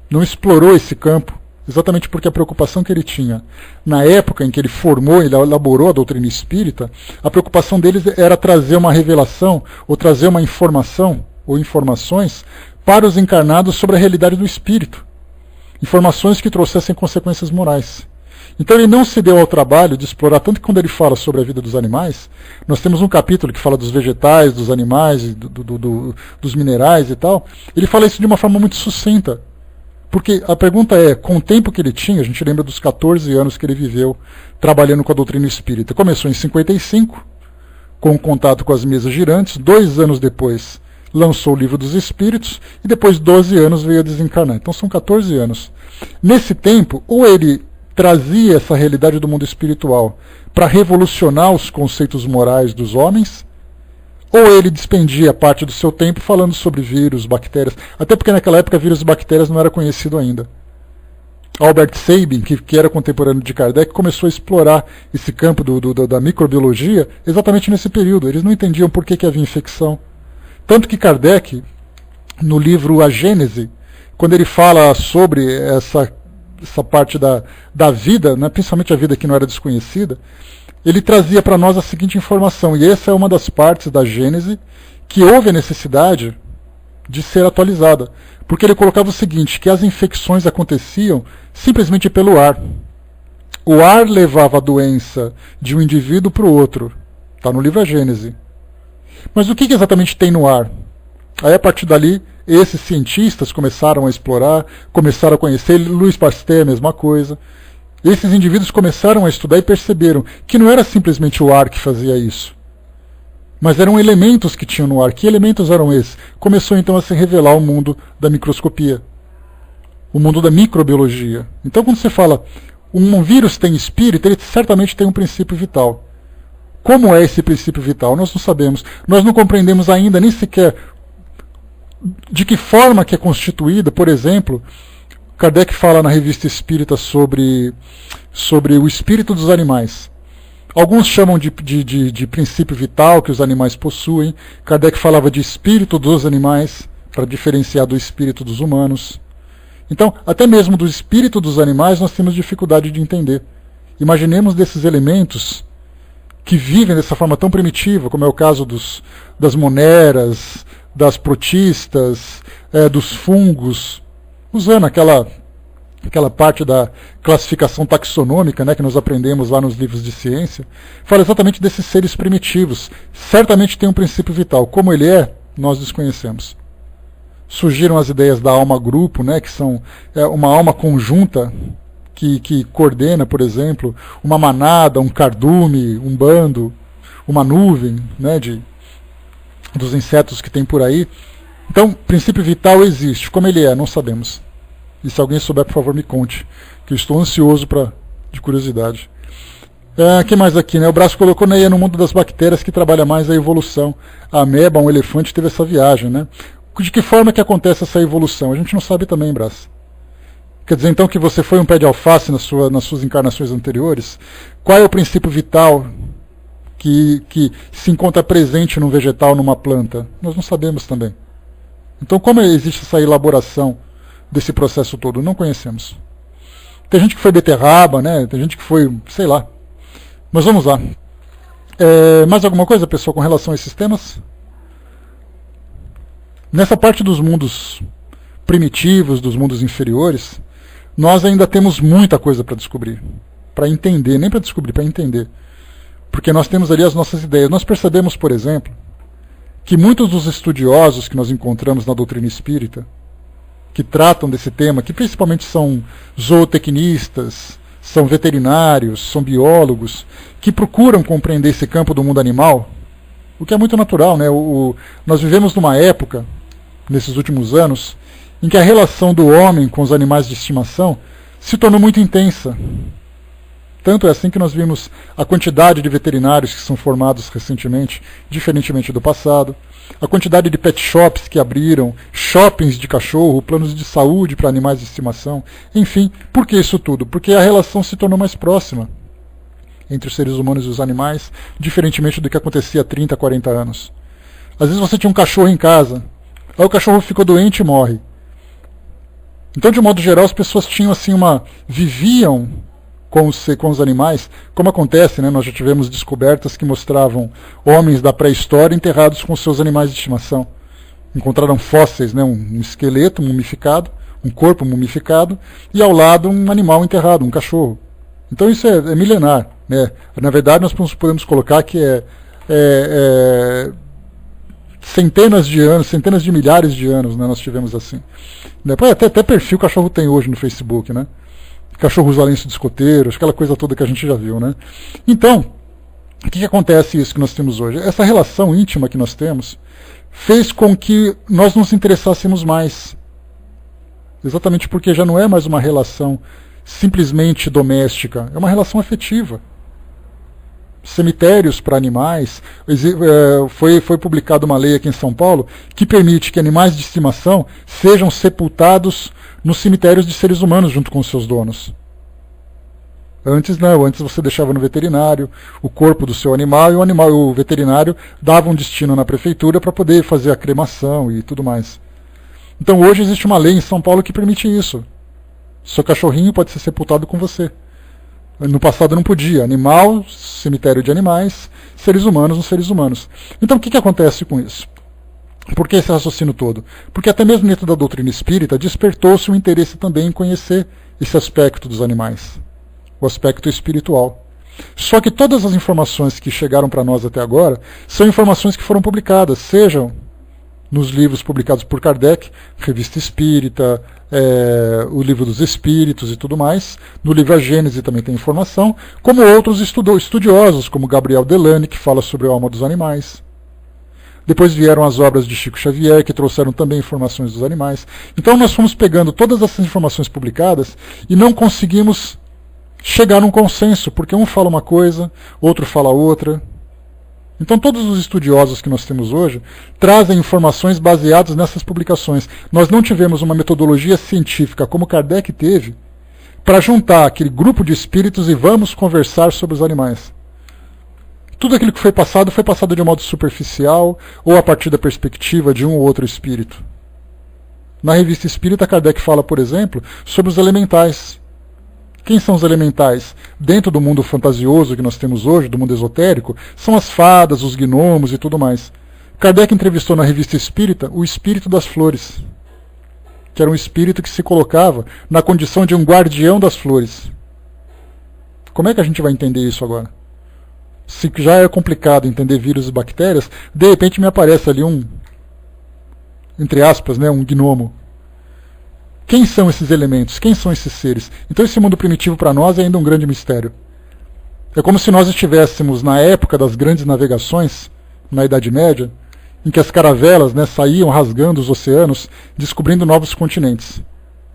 não explorou esse campo, exatamente porque a preocupação que ele tinha na época em que ele formou, ele elaborou a doutrina espírita, a preocupação deles era trazer uma revelação, ou trazer uma informação, ou informações, para os encarnados sobre a realidade do espírito. Informações que trouxessem consequências morais. Então ele não se deu ao trabalho de explorar, tanto que quando ele fala sobre a vida dos animais, nós temos um capítulo que fala dos vegetais, dos animais, dos minerais e tal, ele fala isso de uma forma muito sucinta. Porque a pergunta é, com o tempo que ele tinha, a gente lembra dos 14 anos que ele viveu trabalhando com a doutrina espírita. Começou em 55, com o contato com as mesas girantes, 2 anos depois lançou o Livro dos Espíritos, e depois 12 anos veio a desencarnar. Então são 14 anos. Nesse tempo, ou ele trazia essa realidade do mundo espiritual para revolucionar os conceitos morais dos homens, ou ele despendia parte do seu tempo falando sobre vírus, bactérias, até porque naquela época vírus e bactérias não era conhecido ainda. Albert Sabin, que era contemporâneo de Kardec, começou a explorar esse campo da microbiologia exatamente nesse período. Eles não entendiam por que havia infecção. Tanto que Kardec, no livro A Gênese, quando ele fala sobre essa parte da vida, né, principalmente a vida que não era desconhecida, ele trazia para nós a seguinte informação, e essa é uma das partes da Gênese que houve a necessidade de ser atualizada, porque ele colocava o seguinte, que as infecções aconteciam simplesmente pelo ar. O ar levava a doença de um indivíduo para o outro, está no livro A Gênese. Mas o que exatamente tem no ar? Aí a partir dali, esses cientistas começaram a explorar, começaram a conhecer, Louis Pasteur, a mesma coisa. Esses indivíduos começaram a estudar e perceberam que não era simplesmente o ar que fazia isso, mas eram elementos que tinham no ar. Que elementos eram esses? Começou então a se revelar o mundo da microscopia, o mundo da microbiologia. Então quando você fala, um vírus tem espírito, ele certamente tem um princípio vital. Como é esse princípio vital? Nós não sabemos. Nós não compreendemos ainda nem sequer de que forma que é constituída. Por exemplo, Kardec fala na Revista Espírita sobre o espírito dos animais. Alguns chamam de princípio vital que os animais possuem. Kardec falava de espírito dos animais, para diferenciar do espírito dos humanos. Então, até mesmo do espírito dos animais nós temos dificuldade de entender. Imaginemos desses elementos que vivem dessa forma tão primitiva, como é o caso das moneras, das protistas, dos fungos, usando aquela parte da classificação taxonômica, né, que nós aprendemos lá nos livros de ciência, fala exatamente desses seres primitivos. Certamente tem um princípio vital. Como ele é, nós desconhecemos. Surgiram as ideias da alma-grupo, né, que são uma alma conjunta que coordena, por exemplo, uma manada, um cardume, um bando, uma nuvem, né, dos insetos que tem por aí. Então, princípio vital existe. Como ele é, não sabemos. E se alguém souber, por favor, me conte, que eu estou ansioso de curiosidade. Que mais aqui, né? O Braço colocou, né, no mundo das bactérias que trabalha mais a evolução. A ameba, um elefante, teve essa viagem, né? De que forma que acontece essa evolução? A gente não sabe também, Braço. Quer dizer, então, que você foi um pé de alface nas suas encarnações anteriores? Qual é o princípio vital que se encontra presente num vegetal, numa planta? Nós não sabemos também. Então, como existe essa elaboração desse processo todo? Não conhecemos. Tem gente que foi beterraba, né? Tem gente que foi, sei lá. Mas vamos lá. Mais alguma coisa, pessoal, com relação a esses temas? Nessa parte dos mundos primitivos, dos mundos inferiores, nós ainda temos muita coisa para descobrir, para entender, nem para descobrir, para entender. Porque nós temos ali as nossas ideias. Nós percebemos, por exemplo, que muitos dos estudiosos que nós encontramos na doutrina espírita, que tratam desse tema, que principalmente são zootecnistas, são veterinários, são biólogos, que procuram compreender esse campo do mundo animal, o que é muito natural, né? Nós vivemos numa época, nesses últimos anos, em que a relação do homem com os animais de estimação se tornou muito intensa. Tanto é assim que nós vimos a quantidade de veterinários que são formados recentemente, diferentemente do passado, a quantidade de pet shops que abriram, shoppings de cachorro, planos de saúde para animais de estimação, enfim, por que isso tudo? Porque a relação se tornou mais próxima entre os seres humanos e os animais, diferentemente do que acontecia há 30, 40 anos. Às vezes você tinha um cachorro em casa, aí o cachorro ficou doente e morre. Então, de modo geral, as pessoas tinham assim viviam com os animais, como acontece, né? Nós já tivemos descobertas que mostravam homens da pré-história enterrados com seus animais de estimação. Encontraram fósseis, né? Um esqueleto mumificado, um corpo mumificado, e ao lado um animal enterrado, um cachorro. Então isso é milenar, né? Na verdade, nós podemos colocar que centenas de anos, centenas de milhares de anos, né, nós tivemos assim. Até perfil o cachorro tem hoje no Facebook, né? Cachorro usa lenço de escoteiro, aquela coisa toda que a gente já viu, né? Então, o que acontece isso que nós temos hoje? Essa relação íntima que nós temos fez com que nós nos interessássemos mais. Exatamente porque já não é mais uma relação simplesmente doméstica, é uma relação afetiva. Cemitérios para animais, foi publicada uma lei aqui em São Paulo que permite que animais de estimação sejam sepultados nos cemitérios de seres humanos junto com os seus donos. Antes não, antes você deixava no veterinário o corpo do seu animal e o veterinário dava um destino na prefeitura para poder fazer a cremação e tudo mais. Então hoje existe uma lei em São Paulo que permite isso. Seu cachorrinho pode ser sepultado com você. No passado não podia. Animal, cemitério de animais, seres humanos nos seres humanos. Então o que acontece com isso? Por que esse raciocínio todo? Porque até mesmo dentro da doutrina espírita despertou-se um interesse também em conhecer esse aspecto dos animais, o aspecto espiritual. Só que todas as informações que chegaram para nós até agora são informações que foram publicadas, sejam nos livros publicados por Kardec, Revista Espírita, o Livro dos Espíritos e tudo mais. No livro A Gênese também tem informação, como outros estudiosos, como Gabriel Delane, que fala sobre a alma dos animais. Depois vieram as obras de Chico Xavier, que trouxeram também informações dos animais. Então nós fomos pegando todas essas informações publicadas e não conseguimos chegar num consenso, porque um fala uma coisa, outro fala outra. Então todos os estudiosos que nós temos hoje trazem informações baseadas nessas publicações. Nós não tivemos uma metodologia científica como Kardec teve para juntar aquele grupo de espíritos e vamos conversar sobre os animais. Tudo aquilo que foi passado de um modo superficial ou a partir da perspectiva de um ou outro espírito. Na Revista Espírita, Kardec fala, por exemplo, sobre os elementais. Quem são os elementais? Dentro do mundo fantasioso que nós temos hoje, do mundo esotérico, são as fadas, os gnomos e tudo mais. Kardec entrevistou na Revista Espírita o espírito das flores, que era um espírito que se colocava na condição de um guardião das flores. Como é que a gente vai entender isso agora? Se já é complicado entender vírus e bactérias, de repente me aparece ali entre aspas, né, um gnomo. Quem são esses elementos? Quem são esses seres? Então esse mundo primitivo para nós é ainda um grande mistério. É como se nós estivéssemos na época das grandes navegações, na Idade Média, em que as caravelas, né, saíam rasgando os oceanos, descobrindo novos continentes.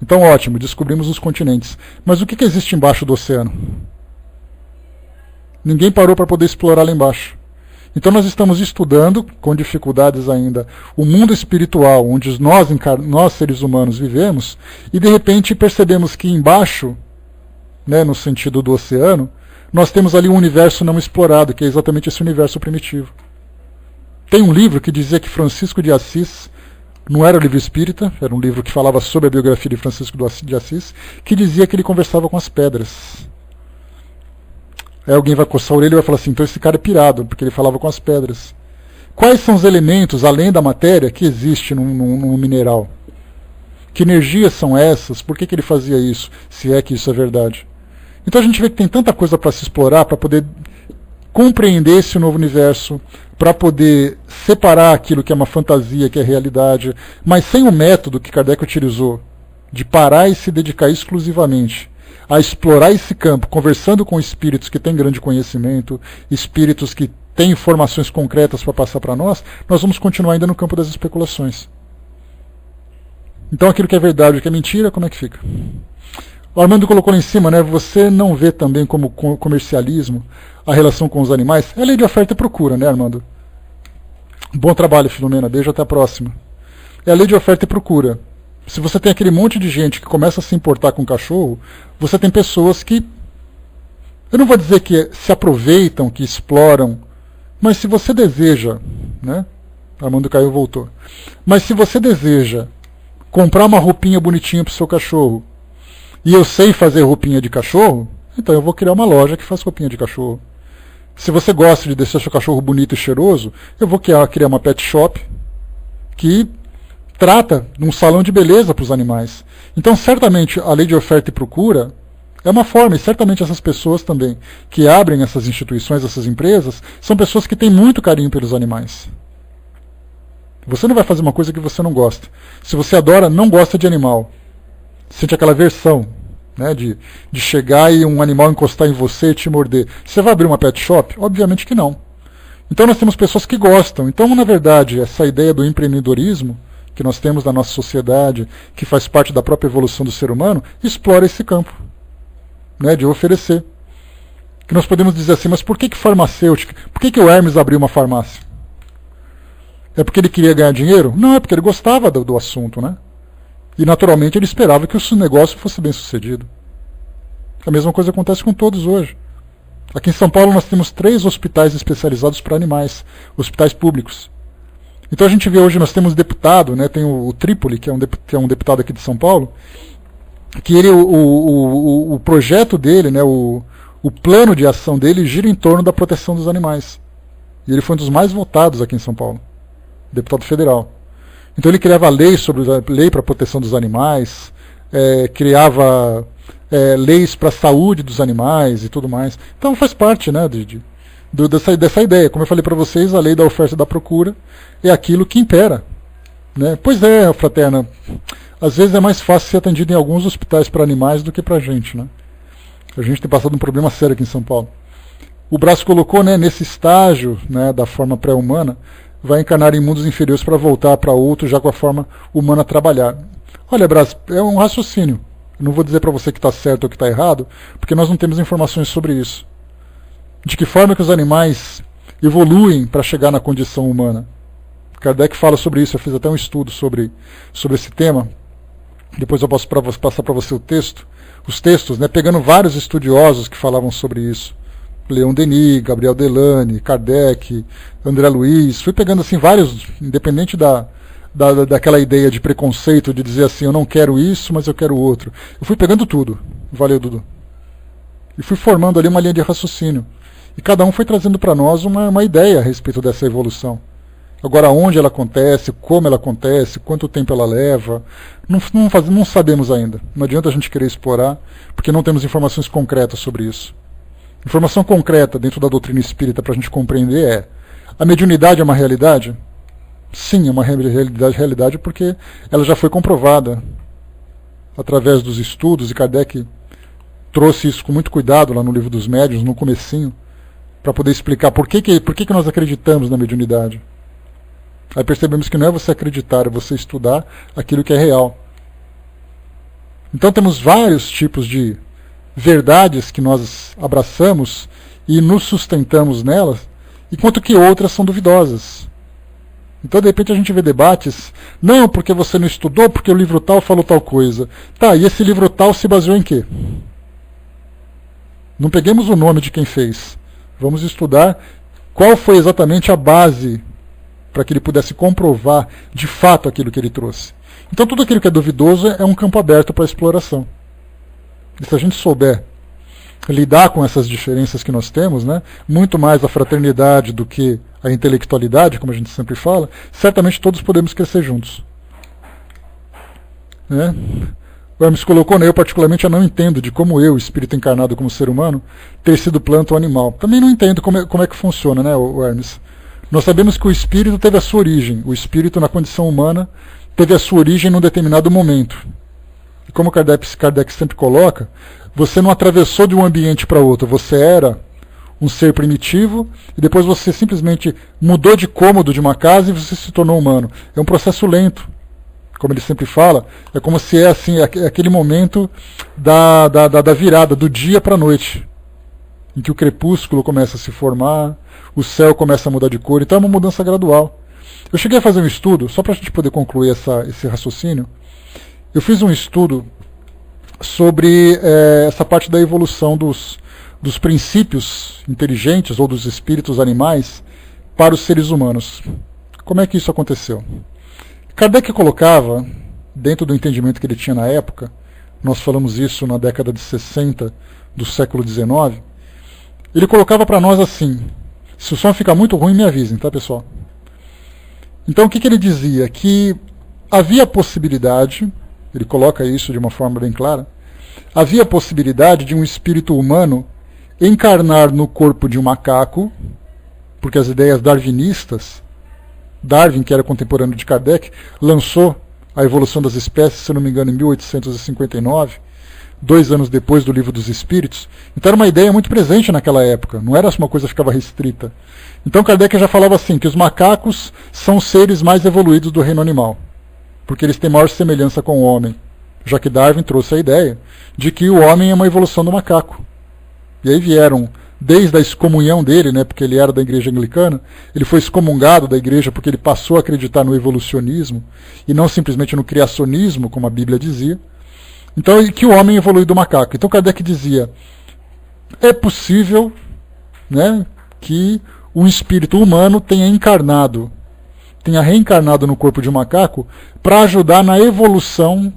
Então ótimo, descobrimos os continentes. Mas o que existe embaixo do oceano? Ninguém parou para poder explorar lá embaixo. Então nós estamos estudando, com dificuldades ainda, o mundo espiritual, onde nós seres humanos vivemos, e de repente percebemos que embaixo, né, no sentido do oceano, nós temos ali um universo não explorado, que é exatamente esse universo primitivo. Tem um livro que dizia que Francisco de Assis, não era um livro espírita, era um livro que falava sobre a biografia de Francisco de Assis, que dizia que ele conversava com as pedras. Aí alguém vai coçar a orelha e vai falar assim, então esse cara é pirado, porque ele falava com as pedras. Quais são os elementos, além da matéria, que existe num mineral? Que energias são essas? Por que ele fazia isso? Se é que isso é verdade. Então a gente vê que tem tanta coisa para se explorar, para poder compreender esse novo universo, para poder separar aquilo que é uma fantasia, que é realidade, mas sem o método que Kardec utilizou, de parar e se dedicar exclusivamente a explorar esse campo, conversando com espíritos que têm grande conhecimento, espíritos que têm informações concretas para passar para nós vamos continuar ainda no campo das especulações. Então aquilo que é verdade e o que é mentira, como é que fica? O Armando colocou lá em cima, né? Você não vê também como comercialismo a relação com os animais? É lei de oferta e procura, né, Armando? Bom trabalho, Filomena. Beijo, até a próxima. É a lei de oferta e procura. Se você tem aquele monte de gente que começa a se importar com o cachorro, você tem pessoas que, eu não vou dizer que se aproveitam, que exploram, mas se você deseja, né? Armando caiu e voltou. Mas se você deseja comprar uma roupinha bonitinha para o seu cachorro, e eu sei fazer roupinha de cachorro, então eu vou criar uma loja que faz roupinha de cachorro. Se você gosta de deixar seu cachorro bonito e cheiroso, eu vou criar uma pet shop que trata de um salão de beleza para os animais. Então, certamente, a lei de oferta e procura é uma forma, e certamente essas pessoas também que abrem essas instituições, essas empresas, são pessoas que têm muito carinho pelos animais. Você não vai fazer uma coisa que você não gosta. Se você adora, não gosta de animal, sente aquela aversão, né, de chegar e um animal encostar em você e te morder. Você vai abrir uma pet shop? Obviamente que não. Então nós temos pessoas que gostam. Então, na verdade, essa ideia do empreendedorismo que nós temos na nossa sociedade, que faz parte da própria evolução do ser humano, explora esse campo, né, de oferecer. Que nós podemos dizer assim, mas por que farmacêutica? Por que o Hermes abriu uma farmácia? É porque ele queria ganhar dinheiro? Não, é porque ele gostava do assunto, né? E naturalmente ele esperava que o negócio fosse bem sucedido. A mesma coisa acontece com todos hoje. Aqui em São Paulo nós temos 3 hospitais especializados para animais, hospitais públicos. Então a gente vê hoje, nós temos deputado, né, tem o Trípoli, que é um deputado aqui de São Paulo, que ele, o projeto dele, né, o plano de ação dele gira em torno da proteção dos animais. E ele foi um dos mais votados aqui em São Paulo, deputado federal. Então ele criava lei para a proteção dos animais, criava leis para a saúde dos animais e tudo mais. Então faz parte, né, dessa ideia. Como eu falei para vocês, a lei da oferta e da procura é aquilo que impera, né? Pois é, fraterna, às vezes é mais fácil ser atendido em alguns hospitais para animais do que para a gente, né? A gente tem passado um problema sério aqui em São Paulo. O Brás colocou, né, nesse estágio, né, da forma pré-humana, vai encarnar em mundos inferiores para voltar para outro já com a forma humana a trabalhar. Olha, Brás, é um raciocínio. Eu não vou dizer para você que está certo ou que está errado, porque nós não temos informações sobre isso. De que forma que os animais evoluem para chegar na condição humana? Kardec fala sobre isso, eu fiz até um estudo sobre esse tema. Depois eu posso passar para você os textos, né, pegando vários estudiosos que falavam sobre isso. Leon Denis, Gabriel Delany, Kardec, André Luiz. Fui pegando assim vários, independente daquela ideia de preconceito, de dizer assim, eu não quero isso, mas eu quero outro. Eu fui pegando tudo. Valeu, Dudu. E fui formando ali uma linha de raciocínio. E cada um foi trazendo para nós uma ideia a respeito dessa evolução. Agora, onde ela acontece, como ela acontece, quanto tempo ela leva, não sabemos ainda. Não adianta a gente querer explorar, porque não temos informações concretas sobre isso. Informação concreta dentro da doutrina espírita para a gente compreender é: a mediunidade é uma realidade? Sim, é uma realidade porque ela já foi comprovada através dos estudos, e Kardec trouxe isso com muito cuidado lá no Livro dos Médiuns, no comecinho, para poder explicar por que nós acreditamos na mediunidade. Aí percebemos que não é você acreditar, é você estudar aquilo que é real. Então temos vários tipos de verdades que nós abraçamos e nos sustentamos nelas, enquanto que outras são duvidosas. Então, de repente, a gente vê debates, não, porque você não estudou, porque o livro tal falou tal coisa. Tá, e esse livro tal se baseou em quê? Não peguemos o nome de quem fez. Vamos estudar qual foi exatamente a base para que ele pudesse comprovar de fato aquilo que ele trouxe. Então, tudo aquilo que é duvidoso é um campo aberto para exploração. E se a gente souber lidar com essas diferenças que nós temos, né, muito mais a fraternidade do que a intelectualidade, como a gente sempre fala, certamente todos podemos crescer juntos. Né? O Hermes colocou, né, eu particularmente não entendo de como eu, espírito encarnado como ser humano, ter sido planta ou animal. Também não entendo como é que funciona, né, o Hermes. Nós sabemos que o espírito teve a sua origem. O espírito na condição humana teve a sua origem num determinado momento. E como Kardec sempre coloca, você não atravessou de um ambiente para outro, você era um ser primitivo e depois você simplesmente mudou de cômodo de uma casa e você se tornou humano. É um processo lento. como ele sempre fala, é como se é assim, aquele momento da virada, do dia para a noite, em que o crepúsculo começa a se formar, o céu começa a mudar de cor, então é uma mudança gradual. Eu cheguei a fazer um estudo, só para a gente poder concluir esse raciocínio, eu fiz um estudo sobre essa parte da evolução dos princípios inteligentes ou dos espíritos animais para os seres humanos. Como é que isso aconteceu? Kardec colocava, dentro do entendimento que ele tinha na época, nós falamos isso na década de 60 do século XIX, ele colocava para nós assim, se o som ficar muito ruim, me avisem, tá, pessoal? Então o que ele dizia? Que havia possibilidade, ele coloca isso de uma forma bem clara, havia possibilidade de um espírito humano encarnar no corpo de um macaco, porque as ideias darwinistas, Darwin, que era contemporâneo de Kardec, lançou A Evolução das Espécies, se não me engano, em 1859, 2 anos depois do Livro dos Espíritos. Então era uma ideia muito presente naquela época, não era uma coisa que ficava restrita. Então Kardec já falava assim, que os macacos são os seres mais evoluídos do reino animal, porque eles têm maior semelhança com o homem, já que Darwin trouxe a ideia de que o homem é uma evolução do macaco. E aí vieram, desde a excomunhão dele, né, porque ele era da igreja anglicana, ele foi excomungado da igreja porque ele passou a acreditar no evolucionismo e não simplesmente no criacionismo, como a Bíblia dizia. Então, que o homem evolui do macaco. Então Kardec dizia, é possível, né, que um espírito humano tenha reencarnado no corpo de um macaco para ajudar na evolução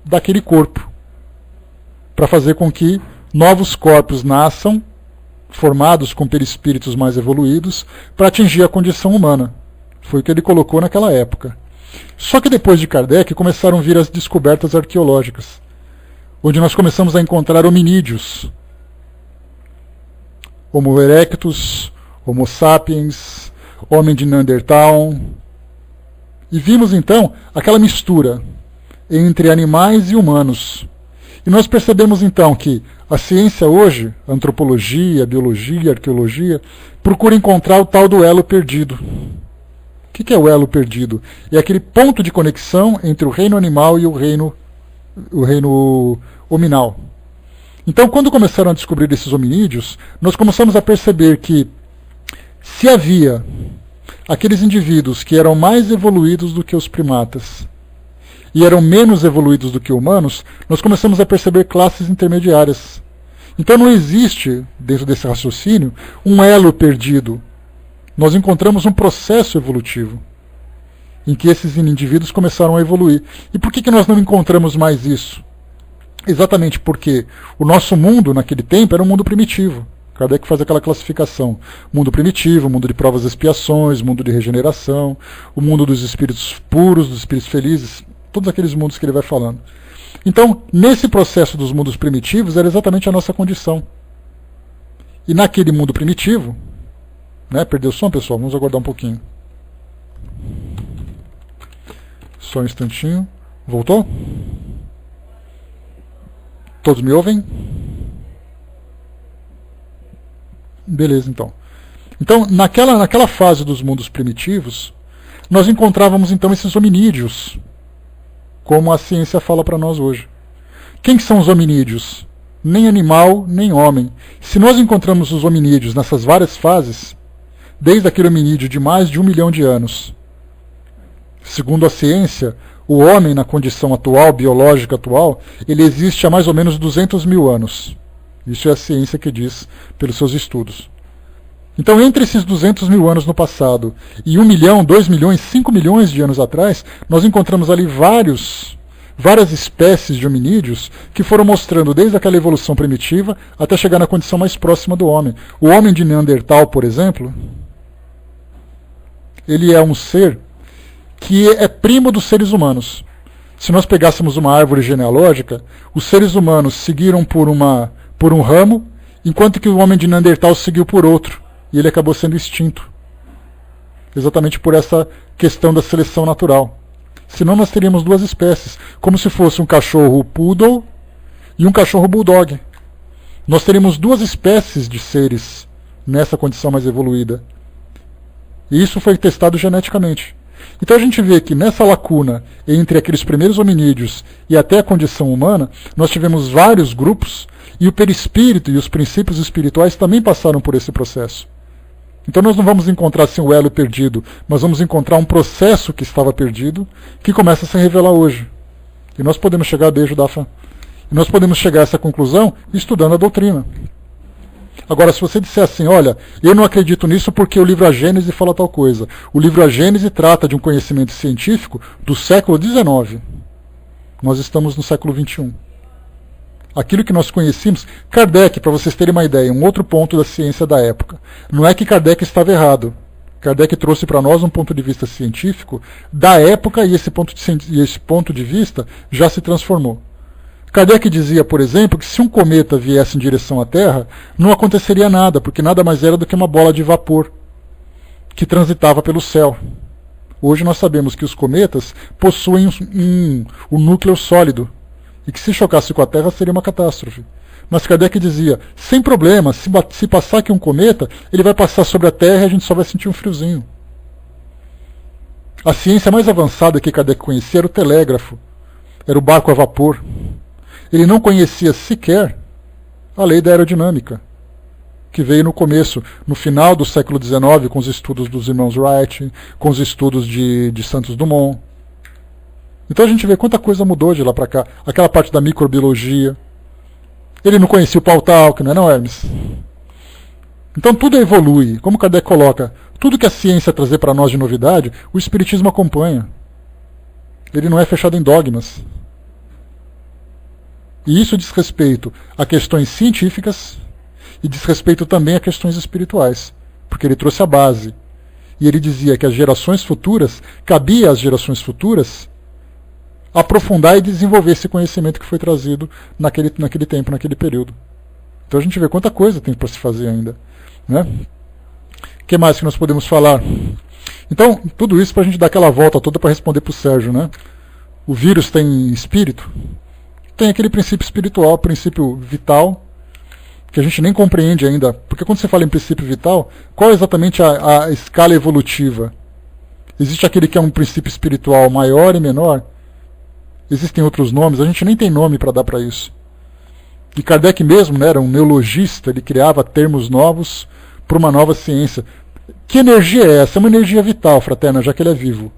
daquele corpo, para fazer com que novos corpos nasçam, formados com perispíritos mais evoluídos, para atingir a condição humana. Foi o que ele colocou naquela época. Só que depois de Kardec começaram a vir as descobertas arqueológicas, onde nós começamos a encontrar hominídeos, Homo erectus, Homo sapiens, homem de Neandertal, e vimos então aquela mistura entre animais e humanos. E nós percebemos então que a ciência hoje, a antropologia, a biologia, a arqueologia, procura encontrar o tal do elo perdido. O que é o elo perdido? É aquele ponto de conexão entre o reino animal e o reino hominal. Então, quando começaram a descobrir esses hominídeos, nós começamos a perceber que se havia aqueles indivíduos que eram mais evoluídos do que os primatas e eram menos evoluídos do que humanos, nós começamos a perceber classes intermediárias. Então não existe, dentro desse raciocínio, um elo perdido. Nós encontramos um processo evolutivo em que esses indivíduos começaram a evoluir. E por que nós não encontramos mais isso? Exatamente porque o nosso mundo, naquele tempo, era um mundo primitivo. Kardec faz aquela classificação. Mundo primitivo, mundo de provas e expiações, mundo de regeneração, o mundo dos espíritos puros, dos espíritos felizes, todos aqueles mundos que ele vai falando. Então, nesse processo dos mundos primitivos, era exatamente a nossa condição. E naquele mundo primitivo, né, perdeu o som, pessoal? Vamos aguardar um pouquinho. Só um instantinho. Voltou? Todos me ouvem? Beleza, então. Então, naquela fase dos mundos primitivos, nós encontrávamos então esses hominídeos, como a ciência fala para nós hoje. Quem são os hominídeos? Nem animal, nem homem. Se nós encontramos os hominídeos nessas várias fases, desde aquele hominídeo de mais de 1 milhão de anos, segundo a ciência, o homem na condição atual, biológica atual, ele existe há mais ou menos 200 mil anos. Isso é a ciência que diz pelos seus estudos. Então, entre esses 200 mil anos no passado e 1 milhão, 2 milhões, 5 milhões de anos atrás, nós encontramos ali várias espécies de hominídeos que foram mostrando desde aquela evolução primitiva até chegar na condição mais próxima do homem. O homem de Neandertal, por exemplo, ele é um ser que é primo dos seres humanos. Se nós pegássemos uma árvore genealógica, os seres humanos seguiram por um ramo, enquanto que o homem de Neandertal seguiu por outro. E ele acabou sendo extinto. Exatamente por essa questão da seleção natural. Senão nós teríamos 2 espécies, como se fosse um cachorro poodle e um cachorro bulldog. Nós teríamos 2 espécies de seres nessa condição mais evoluída. E isso foi testado geneticamente. Então a gente vê que nessa lacuna entre aqueles primeiros hominídeos e até a condição humana, nós tivemos vários grupos, e o perispírito e os princípios espirituais também passaram por esse processo. Então nós não vamos encontrar assim o elo perdido, mas vamos encontrar um processo que estava perdido, que começa a se revelar hoje. E nós podemos chegar, beijo, Dafa, e nós podemos chegar a essa conclusão estudando a doutrina. Agora, se você disser assim, olha, eu não acredito nisso porque o livro A Gênese fala tal coisa. O livro A Gênese trata de um conhecimento científico do século XIX. Nós estamos no século XXI. Aquilo que nós conhecíamos, Kardec, para vocês terem uma ideia, um outro ponto da ciência da época. Não é que Kardec estava errado. Kardec trouxe para nós um ponto de vista científico da época e esse ponto de vista já se transformou. Kardec dizia, por exemplo, que se um cometa viesse em direção à Terra, não aconteceria nada, porque nada mais era do que uma bola de vapor que transitava pelo céu. Hoje nós sabemos que os cometas possuem um núcleo sólido, e que se chocasse com a Terra seria uma catástrofe. Mas Kardec dizia, sem problema, se passar aqui um cometa, ele vai passar sobre a Terra e a gente só vai sentir um friozinho. A ciência mais avançada que Kardec conhecia era o telégrafo, era o barco a vapor. Ele não conhecia sequer a lei da aerodinâmica, que veio no começo, no final do século XIX, com os estudos dos irmãos Wright, com os estudos de Santos Dumont. Então a gente vê quanta coisa mudou de lá para cá. Aquela parte da microbiologia. Ele não conhecia o Paul Talk, não é não, Hermes? Então tudo evolui. Como Kardec coloca, tudo que a ciência trazer para nós de novidade, o Espiritismo acompanha. Ele não é fechado em dogmas. E isso diz respeito a questões científicas e diz respeito também a questões espirituais. Porque ele trouxe a base. E ele dizia que as gerações futuras, cabia às gerações futuras aprofundar e desenvolver esse conhecimento que foi trazido naquele tempo, naquele período. Então a gente vê quanta coisa tem para se fazer ainda. Né? O que mais que nós podemos falar? Então, tudo isso para a gente dar aquela volta toda para responder para o Sérgio. Né? O vírus tem espírito? Tem aquele princípio espiritual, princípio vital, que a gente nem compreende ainda. Porque quando você fala em princípio vital, qual é exatamente a escala evolutiva? Existe aquele que é um princípio espiritual maior e menor? Existem outros nomes, a gente nem tem nome para dar para isso. E Kardec mesmo, né, era um neologista, ele criava termos novos para uma nova ciência. Que energia é essa? É uma energia vital, fraterna, já que ele é vivo.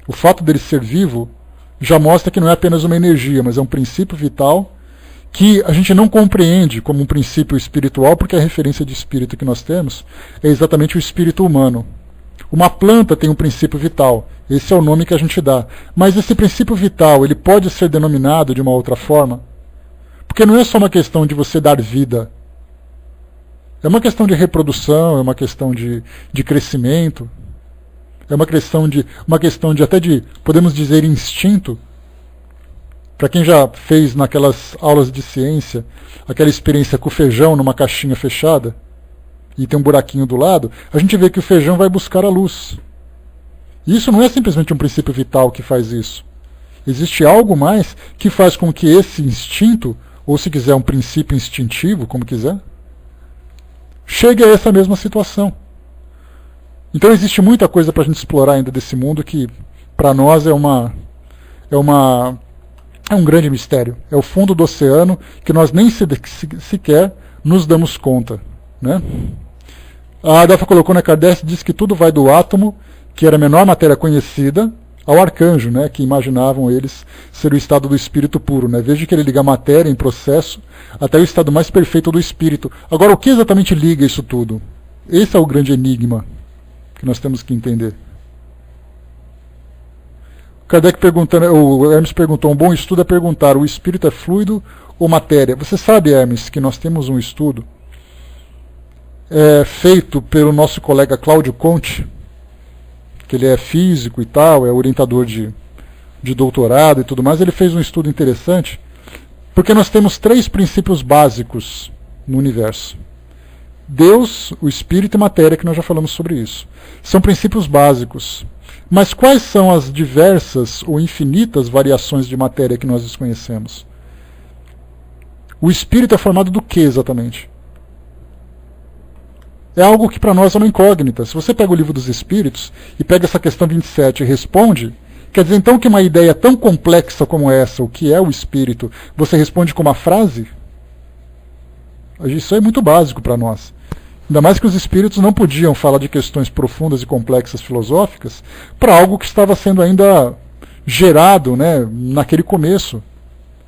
O fato dele ser vivo já mostra que não é apenas uma energia, mas é um princípio vital que a gente não compreende como um princípio espiritual, porque a referência de espírito que nós temos é exatamente o espírito humano. Uma planta tem um princípio vital, esse é o nome que a gente dá. Mas esse princípio vital, ele pode ser denominado de uma outra forma? Porque não é só uma questão de você dar vida. É uma questão de reprodução, é uma questão de crescimento, é uma questão de até de, podemos dizer, instinto. Para quem já fez naquelas aulas de ciência, aquela experiência com o feijão numa caixinha fechada, e tem um buraquinho do lado, a gente vê que o feijão vai buscar a luz. E isso não é simplesmente um princípio vital que faz isso. Existe algo mais que faz com que esse instinto, ou se quiser um princípio instintivo, como quiser, chegue a essa mesma situação. Então existe muita coisa para a gente explorar ainda desse mundo que, para nós, é um grande mistério. É o fundo do oceano que nós nem sequer nos damos conta. Né? A Dafa colocou na Kardec, diz que tudo vai do átomo, que era a menor matéria conhecida, ao arcanjo, né, que imaginavam eles ser o estado do espírito puro. Né? Veja que ele liga a matéria em processo até o estado mais perfeito do espírito. Agora, o que exatamente liga isso tudo? Esse é o grande enigma que nós temos que entender. Kardec perguntando, o Hermes perguntou, um bom estudo é perguntar, o espírito é fluido ou matéria? Você sabe, Hermes, que nós temos um estudo feito pelo nosso colega Cláudio Conte, que ele é físico e tal, é orientador de doutorado e tudo mais. Ele fez um estudo interessante, porque nós temos 3 princípios básicos no universo. Deus, o espírito e matéria, que nós já falamos sobre isso. São princípios básicos. Mas quais são as diversas ou infinitas variações de matéria que nós desconhecemos? O espírito é formado do que exatamente? é algo que para nós é uma incógnita. Se você pega o Livro dos Espíritos e pega essa questão 27 e responde, quer dizer então que uma ideia tão complexa como essa, o que é o espírito, você responde com uma frase? Isso é muito básico para nós. Ainda mais que os espíritos não podiam falar de questões profundas e complexas filosóficas para algo que estava sendo ainda gerado, né, naquele começo.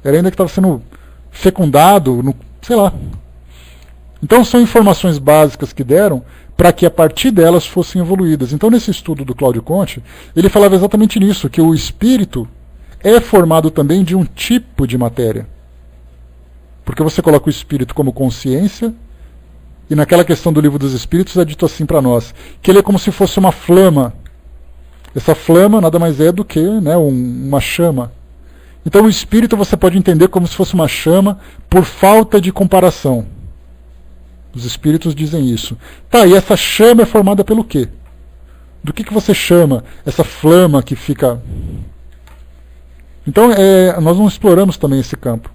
Era ainda que estava sendo fecundado, sei lá. Então são informações básicas que deram para que a partir delas fossem evoluídas. Então nesse estudo do Cláudio Conte, ele falava exatamente nisso, que o espírito é formado também de um tipo de matéria. Porque você coloca o espírito como consciência, e naquela questão do Livro dos Espíritos é dito assim para nós, que ele é como se fosse uma flama. Essa flama nada mais é do que, né, uma chama. Então o espírito você pode entender como se fosse uma chama por falta de comparação. Os espíritos dizem isso. Tá, e essa chama é formada pelo quê? Do que você chama essa flama que fica... Então nós não exploramos também esse campo.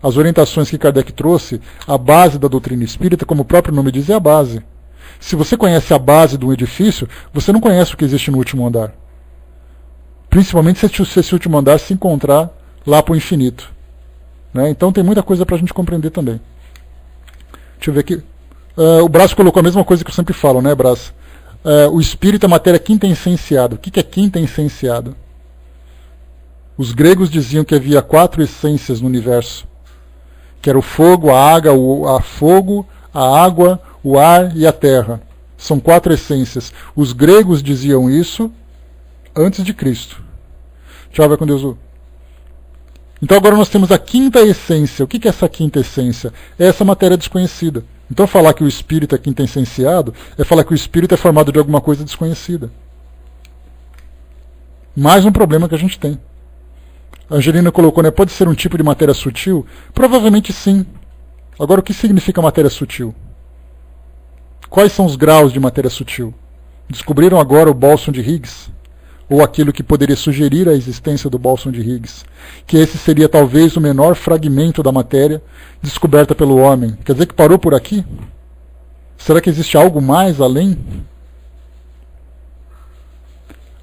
As orientações que Kardec trouxe, a base da doutrina espírita, como o próprio nome diz, é a base. Se você conhece a base de um edifício, você não conhece o que existe no último andar. Principalmente se esse último andar se encontrar lá para o infinito. Né? Então tem muita coisa para a gente compreender também. Deixa eu ver aqui. O Brás colocou a mesma coisa que eu sempre falo, né, Brás? O espírito é matéria quinta-essenciada. O que é quinta-essenciada? Os gregos diziam que havia 4 essências no universo. Que era o fogo, a água, o ar e a terra. São 4 essências. Os gregos diziam isso antes de Cristo. Tchau, vai com Deus. Então agora nós temos a quinta essência. O que é essa quinta essência? É essa matéria desconhecida. Então falar que o espírito é quinta-essenciado é falar que o espírito é formado de alguma coisa desconhecida. Mais um problema que a gente tem. A Angelina colocou, né? Pode ser um tipo de matéria sutil? Provavelmente sim. Agora, o que significa matéria sutil? Quais são os graus de matéria sutil? Descobriram agora o bóson de Higgs? Ou aquilo que poderia sugerir a existência do bóson de Higgs? Que esse seria talvez o menor fragmento da matéria descoberta pelo homem. Quer dizer que parou por aqui? Será que existe algo mais além?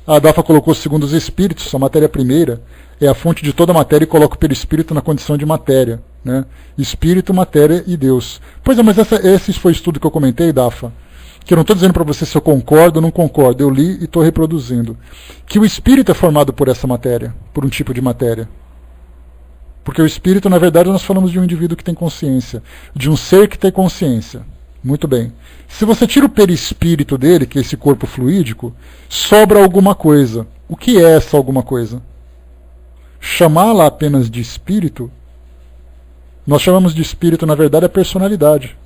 A Dafa colocou, segundo os espíritos, a matéria primeira é a fonte de toda a matéria e coloca o perispírito na condição de matéria. Né? Espírito, matéria e Deus. Pois é, mas esse foi o estudo que eu comentei, Dafa. Que eu não estou dizendo para você se eu concordo ou não concordo. Eu li e estou reproduzindo. Que o espírito é formado por essa matéria, por um tipo de matéria. Porque o espírito, na verdade, nós falamos de um indivíduo que tem consciência. De um ser que tem consciência. Muito bem. Se você tira o perispírito dele, que é esse corpo fluídico, sobra alguma coisa. O que é essa alguma coisa? Chamá-la apenas de espírito, nós chamamos de espírito, na verdade, a personalidade.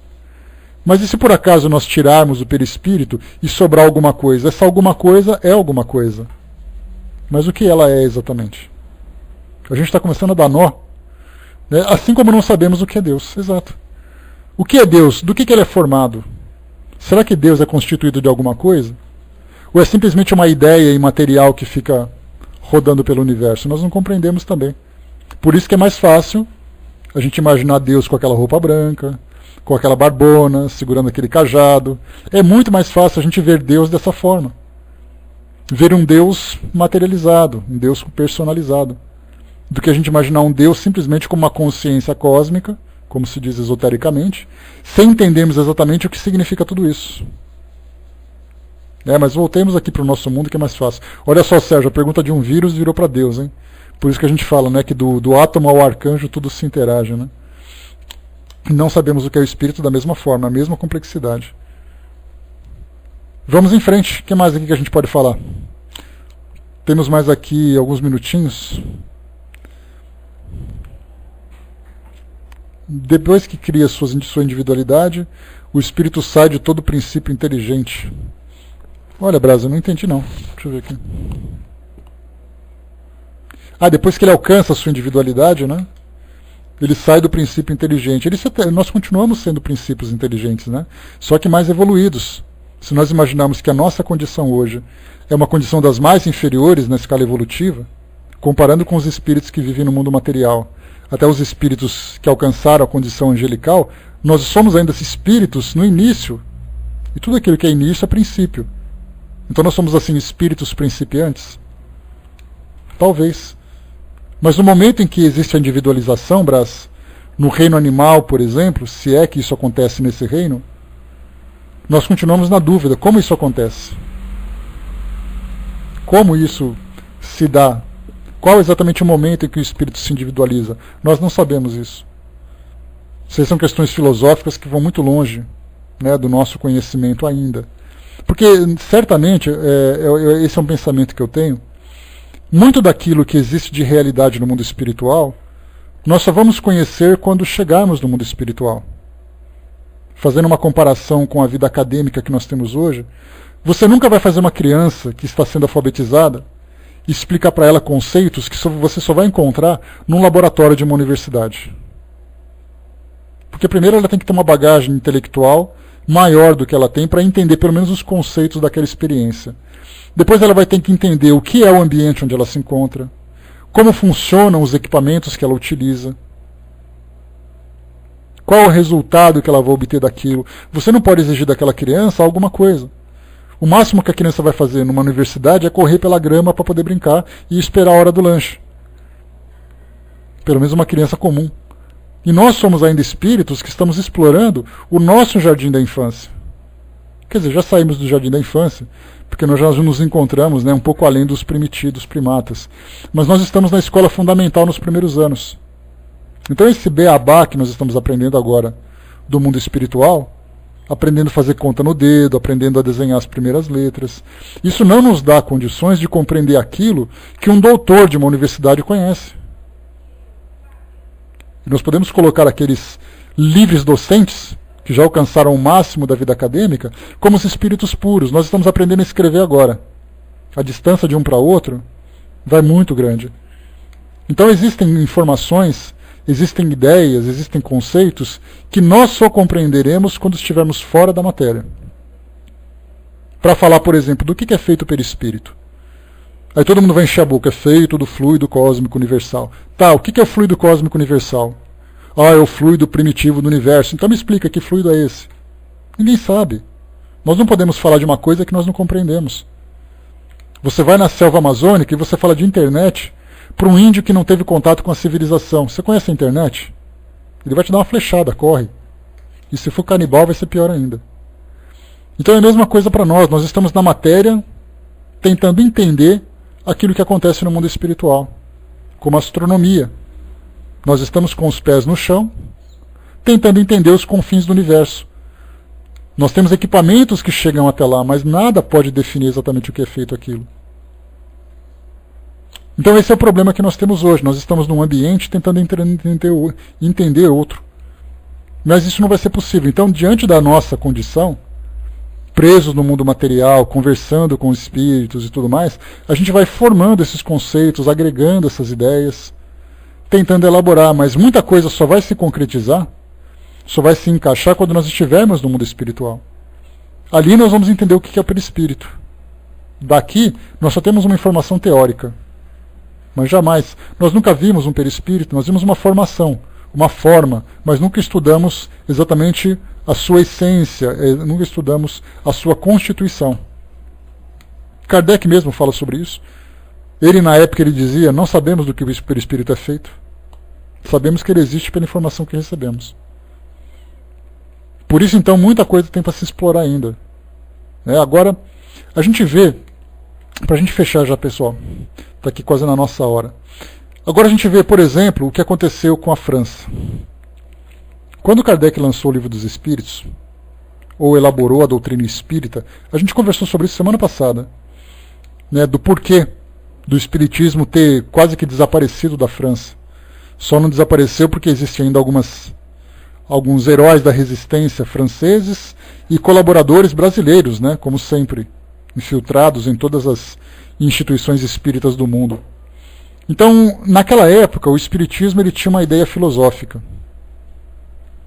Mas e se por acaso nós tirarmos o perispírito e sobrar alguma coisa? Essa alguma coisa é alguma coisa. Mas o que ela é exatamente? A gente está começando a dar nó. Né? Assim como não sabemos o que é Deus. Exato. O que é Deus? Do que ele é formado? Será que Deus é constituído de alguma coisa? Ou é simplesmente uma ideia imaterial que fica rodando pelo universo? Nós não compreendemos também. Por isso que é mais fácil a gente imaginar Deus com aquela roupa branca, com aquela barbona, segurando aquele cajado. É muito mais fácil a gente ver Deus dessa forma. Ver um Deus materializado, um Deus personalizado, do que a gente imaginar um Deus simplesmente como uma consciência cósmica, como se diz esotericamente, sem entendermos exatamente o que significa tudo isso. Mas voltemos aqui para o nosso mundo, que é mais fácil. Olha só, Sérgio, a pergunta de um vírus virou para Deus, hein? Por isso que a gente fala, né, que do átomo ao arcanjo tudo se interage, né? Não sabemos o que é o espírito da mesma forma, a mesma complexidade. Vamos em frente. O que mais aqui que a gente pode falar? Temos mais aqui alguns minutinhos. Depois que cria sua individualidade, o espírito sai de todo princípio inteligente. Olha, Brasa, eu não entendi não. Deixa eu ver aqui. Depois que ele alcança a sua individualidade, né? Ele sai do princípio inteligente. Nós continuamos sendo princípios inteligentes, né? Só que mais evoluídos. Se nós imaginarmos que a nossa condição hoje é uma condição das mais inferiores na escala evolutiva, comparando com os espíritos que vivem no mundo material, até os espíritos que alcançaram a condição angelical, nós somos ainda espíritos no início E tudo aquilo que é início é princípio. Então nós somos assim espíritos principiantes? Talvez. Mas no momento em que existe a individualização, Brás, no reino animal, por exemplo, se é que isso acontece nesse reino, nós continuamos na dúvida. Como isso acontece? Como isso se dá? Qual exatamente o momento em que o espírito se individualiza? Nós não sabemos isso. Essas são questões filosóficas que vão muito longe, né, do nosso conhecimento ainda. Porque, certamente, esse é um pensamento que eu tenho, muito daquilo que existe de realidade no mundo espiritual, nós só vamos conhecer quando chegarmos no mundo espiritual. Fazendo uma comparação com a vida acadêmica que nós temos hoje, você nunca vai fazer uma criança que está sendo alfabetizada e explicar para ela conceitos que você só vai encontrar num laboratório de uma universidade. Porque primeiro ela tem que ter uma bagagem intelectual maior do que ela tem para entender pelo menos os conceitos daquela experiência. Depois ela vai ter que entender o que é o ambiente onde ela se encontra, como funcionam os equipamentos que ela utiliza, qual o resultado que ela vai obter daquilo. Você não pode exigir daquela criança alguma coisa. O máximo que a criança vai fazer numa universidade é correr pela grama para poder brincar e esperar a hora do lanche. Pelo menos uma criança comum. E nós somos ainda espíritos que estamos explorando o nosso jardim da infância. Quer dizer, já saímos do jardim da infância, porque nós já nos encontramos, né, um pouco além dos primitivos primatas. Mas nós estamos na escola fundamental nos primeiros anos. Então esse beabá que nós estamos aprendendo agora do mundo espiritual, aprendendo a fazer conta no dedo, aprendendo a desenhar as primeiras letras, isso não nos dá condições de compreender aquilo que um doutor de uma universidade conhece. E nós podemos colocar aqueles livres docentes, que já alcançaram o máximo da vida acadêmica, como os espíritos puros. Nós estamos aprendendo a escrever agora. A distância de um para outro vai muito grande. Então existem informações, existem ideias, existem conceitos que nós só compreenderemos quando estivermos fora da matéria. Para falar, por exemplo, do que é feito o perispírito. Aí todo mundo vai encher a boca, é feito do fluido cósmico universal. Tá, o que é o fluido cósmico universal? Ah, é o fluido primitivo do universo. Então me explica, que fluido é esse? Ninguém sabe. Nós não podemos falar de uma coisa que nós não compreendemos. Você vai na selva amazônica e você fala de internet para um índio que não teve contato com a civilização. Você conhece a internet? Ele vai te dar uma flechada, corre. E se for canibal vai ser pior ainda. Então é a mesma coisa para nós. Nós estamos na matéria tentando entender aquilo que acontece no mundo espiritual, como a astronomia. Nós estamos com os pés no chão, tentando entender os confins do universo. Nós temos equipamentos que chegam até lá, mas nada pode definir exatamente o que é feito aquilo. Então esse é o problema que nós temos hoje. Nós estamos num ambiente tentando entender outro. Mas isso não vai ser possível. Então, diante da nossa condição, presos no mundo material, conversando com os espíritos e tudo mais, a gente vai formando esses conceitos, agregando essas ideias, tentando elaborar, mas muita coisa só vai se concretizar, só vai se encaixar quando nós estivermos no mundo espiritual. Ali nós vamos entender o que é o perispírito. Daqui, nós só temos uma informação teórica. Mas jamais, nós nunca vimos um perispírito, nós vimos uma formação, uma forma, mas nunca estudamos exatamente a sua essência, nunca estudamos a sua constituição. Kardec mesmo fala sobre isso. Ele, na época, ele dizia, não sabemos do que o perispírito é feito. Sabemos que ele existe pela informação que recebemos. Por isso, então, muita coisa tem para se explorar ainda. Agora, a gente vê, para a gente fechar já, pessoal, está aqui quase na nossa hora. Agora a gente vê, por exemplo, o que aconteceu com a França. Quando Kardec lançou o Livro dos Espíritos, ou elaborou a doutrina espírita, a gente conversou sobre isso semana passada, do porquê do espiritismo ter quase que desaparecido da França. Só não desapareceu porque existem ainda alguns heróis da resistência franceses e colaboradores brasileiros, como sempre, infiltrados em todas as instituições espíritas do mundo. Então, naquela época, o espiritismo ele tinha uma ideia filosófica.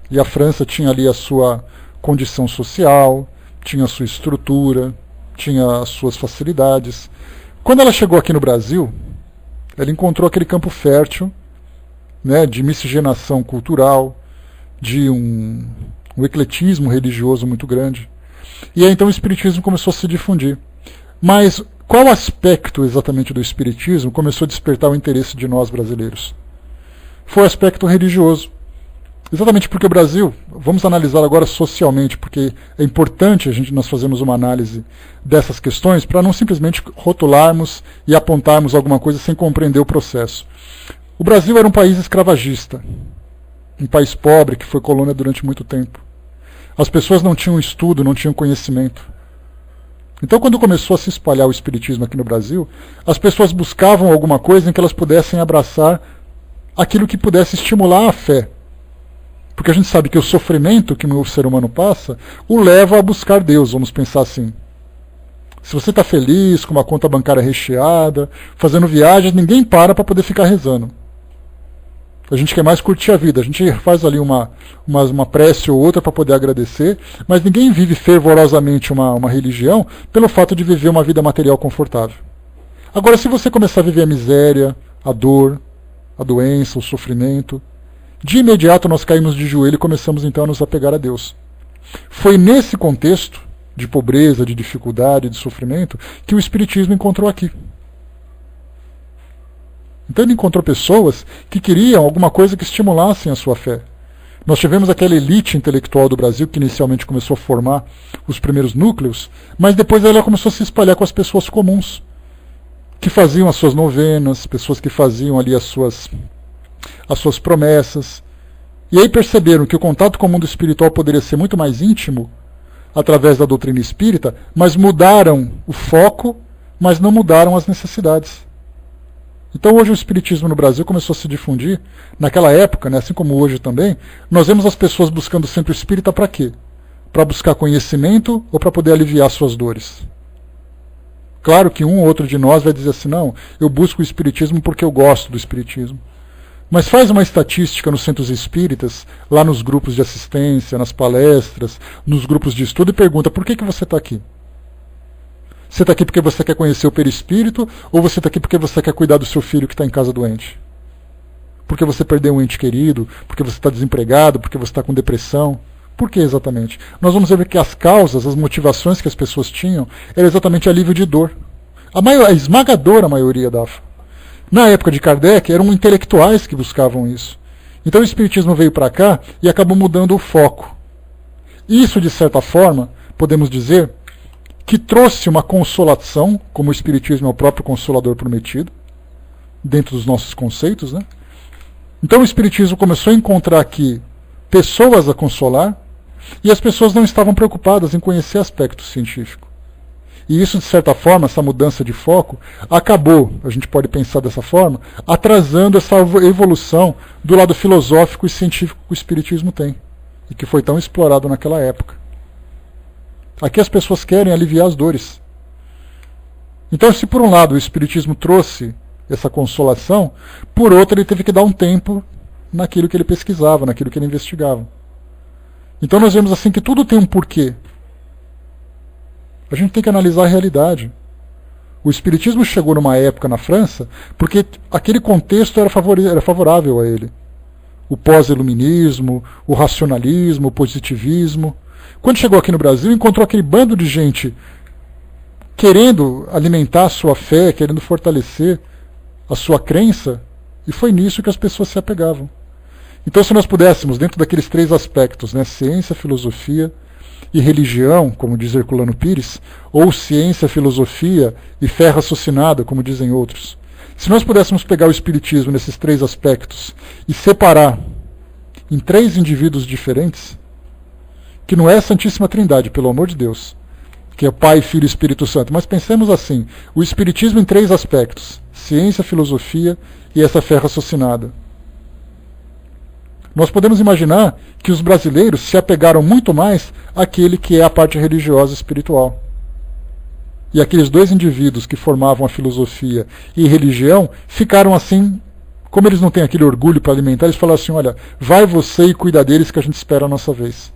E a França tinha ali a sua condição social, tinha a sua estrutura, tinha as suas facilidades. Quando ela chegou aqui no Brasil, ela encontrou aquele campo fértil, de miscigenação cultural, de um ecletismo religioso muito grande. E aí então o Espiritismo começou a se difundir. Mas qual aspecto exatamente do Espiritismo começou a despertar o interesse de nós brasileiros? Foi o aspecto religioso. Exatamente porque o Brasil, vamos analisar agora socialmente, porque é importante nós fazermos uma análise dessas questões para não simplesmente rotularmos e apontarmos alguma coisa sem compreender o processo. O Brasil era um país escravagista, um país pobre que foi colônia durante muito tempo. As pessoas não tinham estudo, não tinham conhecimento. Então, quando começou a se espalhar o Espiritismo aqui no Brasil, as pessoas buscavam alguma coisa em que elas pudessem abraçar aquilo que pudesse estimular a fé. Porque a gente sabe que o sofrimento que o ser humano passa o leva a buscar Deus, vamos pensar assim. Se você está feliz, com uma conta bancária recheada, fazendo viagens, ninguém para poder ficar rezando. A gente quer mais curtir a vida, a gente faz ali uma prece ou outra para poder agradecer, mas ninguém vive fervorosamente uma religião pelo fato de viver uma vida material confortável. Agora, se você começar a viver a miséria, a dor, a doença, o sofrimento, de imediato nós caímos de joelho e começamos então a nos apegar a Deus. Foi nesse contexto de pobreza, de dificuldade, de sofrimento, que o Espiritismo encontrou aqui. Então ele encontrou pessoas que queriam alguma coisa que estimulassem a sua fé. Nós tivemos aquela elite intelectual do Brasil que inicialmente começou a formar os primeiros núcleos, mas depois ela começou a se espalhar com as pessoas comuns, que faziam as suas novenas, pessoas que faziam ali as suas promessas. E aí perceberam que o contato com o mundo espiritual poderia ser muito mais íntimo através da doutrina espírita, mas mudaram o foco, mas não mudaram as necessidades. Então hoje o Espiritismo no Brasil começou a se difundir. Naquela época, né, assim como hoje também, nós vemos as pessoas buscando o centro espírita para quê? Para buscar conhecimento ou para poder aliviar suas dores? Claro que um ou outro de nós vai dizer assim, não, eu busco o Espiritismo porque eu gosto do Espiritismo. Mas faz uma estatística nos centros espíritas, lá nos grupos de assistência, nas palestras, nos grupos de estudo e pergunta, por que você está aqui? Você está aqui porque você quer conhecer o perispírito ou você está aqui porque você quer cuidar do seu filho que está em casa doente? Porque você perdeu um ente querido, porque você está desempregado, porque você está com depressão? Por que exatamente? Nós vamos ver que as causas, as motivações que as pessoas tinham, era exatamente alívio de dor. A esmagadora maioria na época de Kardec, eram intelectuais que buscavam isso. Então o Espiritismo veio para cá e acabou mudando o foco. Isso, de certa forma, podemos dizer que trouxe uma consolação, como o Espiritismo é o próprio Consolador prometido, dentro dos nossos conceitos, né? Então o Espiritismo começou a encontrar aqui pessoas a consolar, e as pessoas não estavam preocupadas em conhecer aspecto científico. E isso, de certa forma, essa mudança de foco, acabou, a gente pode pensar dessa forma, atrasando essa evolução do lado filosófico e científico que o Espiritismo tem, e que foi tão explorado naquela época. Aqui as pessoas querem aliviar as dores. Então, se por um lado o Espiritismo trouxe essa consolação, por outro ele teve que dar um tempo naquilo que ele pesquisava, naquilo que ele investigava. Então nós vemos assim que tudo tem um porquê. A gente tem que analisar a realidade. O Espiritismo chegou numa época na França porque aquele contexto era favorável a ele. O pós-iluminismo, o racionalismo, o positivismo. Quando chegou aqui no Brasil, encontrou aquele bando de gente querendo alimentar a sua fé, querendo fortalecer a sua crença, e foi nisso que as pessoas se apegavam. Então, se nós pudéssemos, dentro daqueles três aspectos, né, ciência, filosofia e religião, como diz Herculano Pires, ou ciência, filosofia e fé raciocinada, como dizem outros, se nós pudéssemos pegar o Espiritismo nesses três aspectos e separar em três indivíduos diferentes, que não é a Santíssima Trindade, pelo amor de Deus, que é Pai, Filho e Espírito Santo, mas pensemos assim, o Espiritismo em três aspectos, ciência, filosofia e essa fé raciocinada. Nós podemos imaginar que os brasileiros se apegaram muito mais àquele que é a parte religiosa e espiritual. E aqueles dois indivíduos que formavam a filosofia e religião ficaram assim, como eles não têm aquele orgulho para alimentar, eles falaram assim, olha, vai você e cuida deles que a gente espera a nossa vez.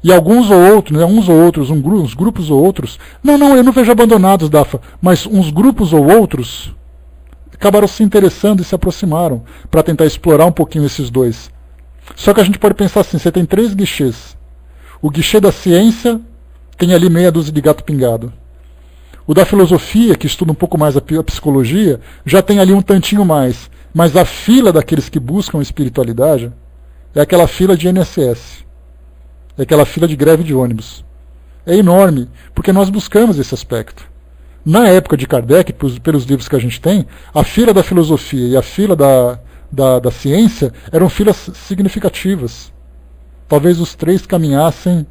E alguns ou outros, né, uns grupos ou outros, não, eu não vejo abandonados, Dafa, mas uns grupos ou outros acabaram se interessando e se aproximaram para tentar explorar um pouquinho esses dois. Só que a gente pode pensar assim, você tem três guichês. O guichê da ciência tem ali meia dúzia de gato pingado. O da filosofia, que estuda um pouco mais a psicologia, já tem ali um tantinho mais. Mas a fila daqueles que buscam espiritualidade é aquela fila de INSS. É aquela fila de greve de ônibus. É enorme, porque nós buscamos esse aspecto. Na época de Kardec, pelos livros que a gente tem, a fila da filosofia e a fila da ciência eram filas significativas. Talvez os três caminhassem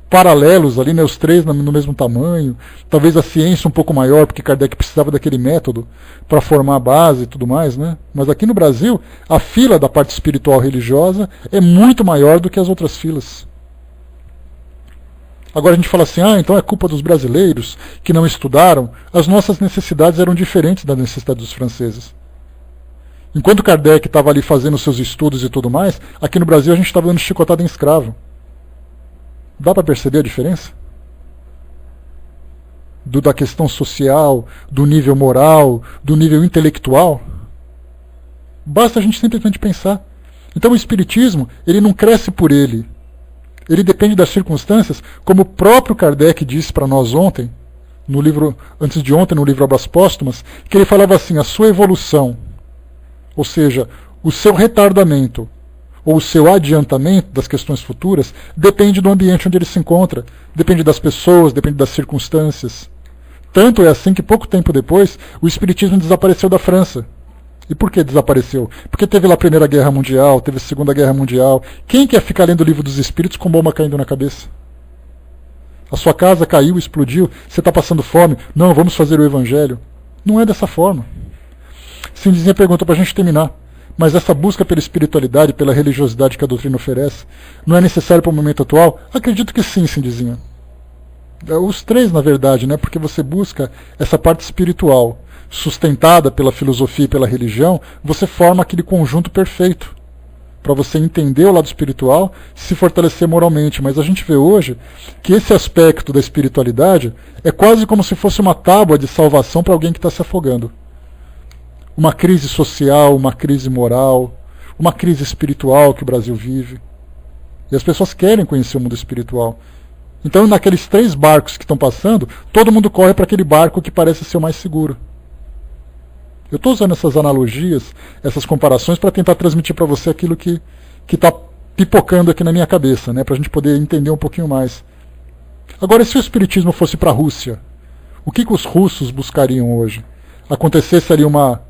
paralelos ali, né, os três no mesmo tamanho. Talvez a ciência um pouco maior, porque Kardec precisava daquele método para formar a base e tudo mais, né? Mas aqui no Brasil, a fila da parte espiritual religiosa é muito maior do que as outras filas. Agora a gente fala assim, então é culpa dos brasileiros que não estudaram. As nossas necessidades eram diferentes das necessidades dos franceses. Enquanto Kardec estava ali fazendo seus estudos e tudo mais, aqui no Brasil a gente estava dando chicotada em escravo. Dá para perceber a diferença? Da questão social, do nível moral, do nível intelectual? Basta a gente simplesmente pensar. Então o Espiritismo, ele não cresce por ele. Ele depende das circunstâncias, como o próprio Kardec disse para nós ontem, no livro, antes de ontem, no livro Obras Póstumas, que ele falava assim, a sua evolução, ou seja, o seu retardamento, ou o seu adiantamento das questões futuras, depende do ambiente onde ele se encontra, depende das pessoas, depende das circunstâncias. Tanto é assim que pouco tempo depois, o Espiritismo desapareceu da França. E por que desapareceu? Porque teve lá a Primeira Guerra Mundial, teve a Segunda Guerra Mundial. Quem quer ficar lendo o Livro dos Espíritos com bomba caindo na cabeça? A sua casa caiu, explodiu, você está passando fome, não, vamos fazer o Evangelho. Não é dessa forma. Cindizinha pergunta para a gente terminar. Mas essa busca pela espiritualidade, pela religiosidade que a doutrina oferece, não é necessária para o momento atual? Acredito que sim, Cindizinha. Os três, na verdade, né? Porque você busca essa parte espiritual, sustentada pela filosofia e pela religião, você forma aquele conjunto perfeito para você entender o lado espiritual, se fortalecer moralmente. Mas a gente vê hoje que esse aspecto da espiritualidade é quase como se fosse uma tábua de salvação para alguém que está se afogando. Uma crise social, uma crise moral, uma crise espiritual que o Brasil vive. E as pessoas querem conhecer o mundo espiritual. Então, naqueles três barcos que estão passando, todo mundo corre para aquele barco que parece ser o mais seguro. Eu estou usando essas analogias, essas comparações, para tentar transmitir para você aquilo que está pipocando aqui na minha cabeça, né, para a gente poder entender um pouquinho mais. Agora, e se o Espiritismo fosse para a Rússia? O que os russos buscariam hoje? Acontecesse ali uma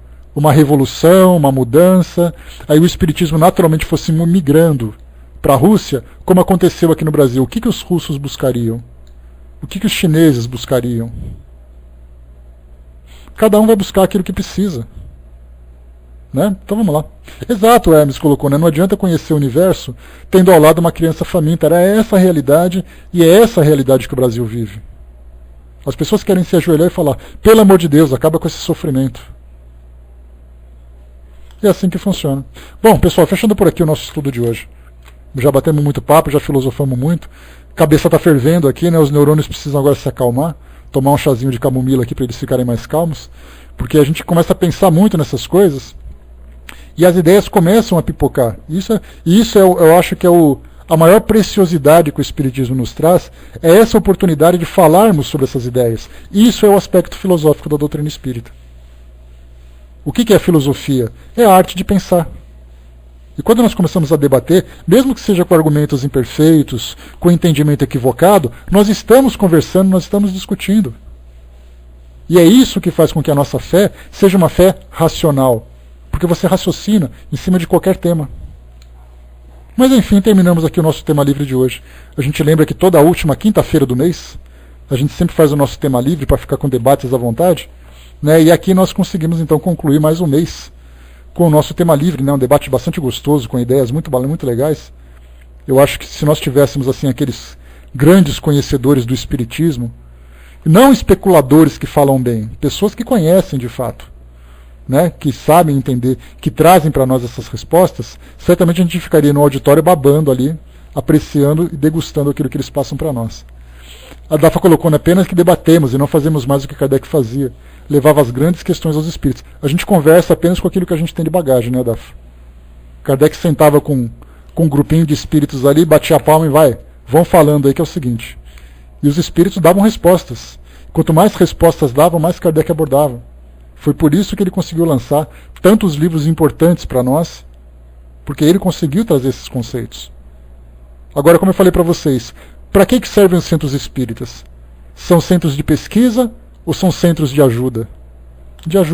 revolução, uma mudança, aí o Espiritismo naturalmente fosse migrando para a Rússia, como aconteceu aqui no Brasil. O que os russos buscariam? O que os chineses buscariam? Cada um vai buscar aquilo que precisa. Né? Então vamos lá. Exato, o Hermes colocou, né? Não adianta conhecer o universo tendo ao lado uma criança faminta. Era essa a realidade, e é essa a realidade que o Brasil vive. As pessoas querem se ajoelhar e falar, pelo amor de Deus, acaba com esse sofrimento. É assim que funciona. Bom, pessoal, fechando por aqui o nosso estudo de hoje. Já batemos muito papo, já filosofamos muito. A cabeça está fervendo aqui, né? Os neurônios precisam agora se acalmar. Tomar um chazinho de camomila aqui para eles ficarem mais calmos. Porque a gente começa a pensar muito nessas coisas e as ideias começam a pipocar. Isso eu acho que é a maior preciosidade que o Espiritismo nos traz, é essa oportunidade de falarmos sobre essas ideias. Isso é o aspecto filosófico da doutrina espírita. O que é a filosofia? É a arte de pensar. E quando nós começamos a debater, mesmo que seja com argumentos imperfeitos, com entendimento equivocado, nós estamos conversando, nós estamos discutindo. E é isso que faz com que a nossa fé seja uma fé racional. Porque você raciocina em cima de qualquer tema. Mas enfim, terminamos aqui o nosso tema livre de hoje. A gente lembra que toda a última quinta-feira do mês, a gente sempre faz o nosso tema livre para ficar com debates à vontade. Né? E aqui nós conseguimos então concluir mais um mês com o nosso tema livre, né? Um debate bastante gostoso, com ideias muito legais. Eu acho que se nós tivéssemos assim aqueles grandes conhecedores do Espiritismo, não especuladores que falam bem, pessoas que conhecem de fato, né? Que sabem entender, que trazem para nós essas respostas, certamente a gente ficaria no auditório babando ali, apreciando e degustando aquilo que eles passam para nós. A Dafa colocou apenas que debatemos e não fazemos mais o que Kardec fazia. Levava as grandes questões aos espíritos. A gente conversa apenas com aquilo que a gente tem de bagagem, né, Dafa? Kardec sentava com um grupinho de espíritos ali, batia a palma e vão falando aí que é o seguinte. E os espíritos davam respostas. Quanto mais respostas davam, mais Kardec abordava. Foi por isso que ele conseguiu lançar tantos livros importantes para nós, porque ele conseguiu trazer esses conceitos. Agora, como eu falei para vocês, para que servem os centros espíritas? São centros de pesquisa ou são centros de ajuda? De ajuda.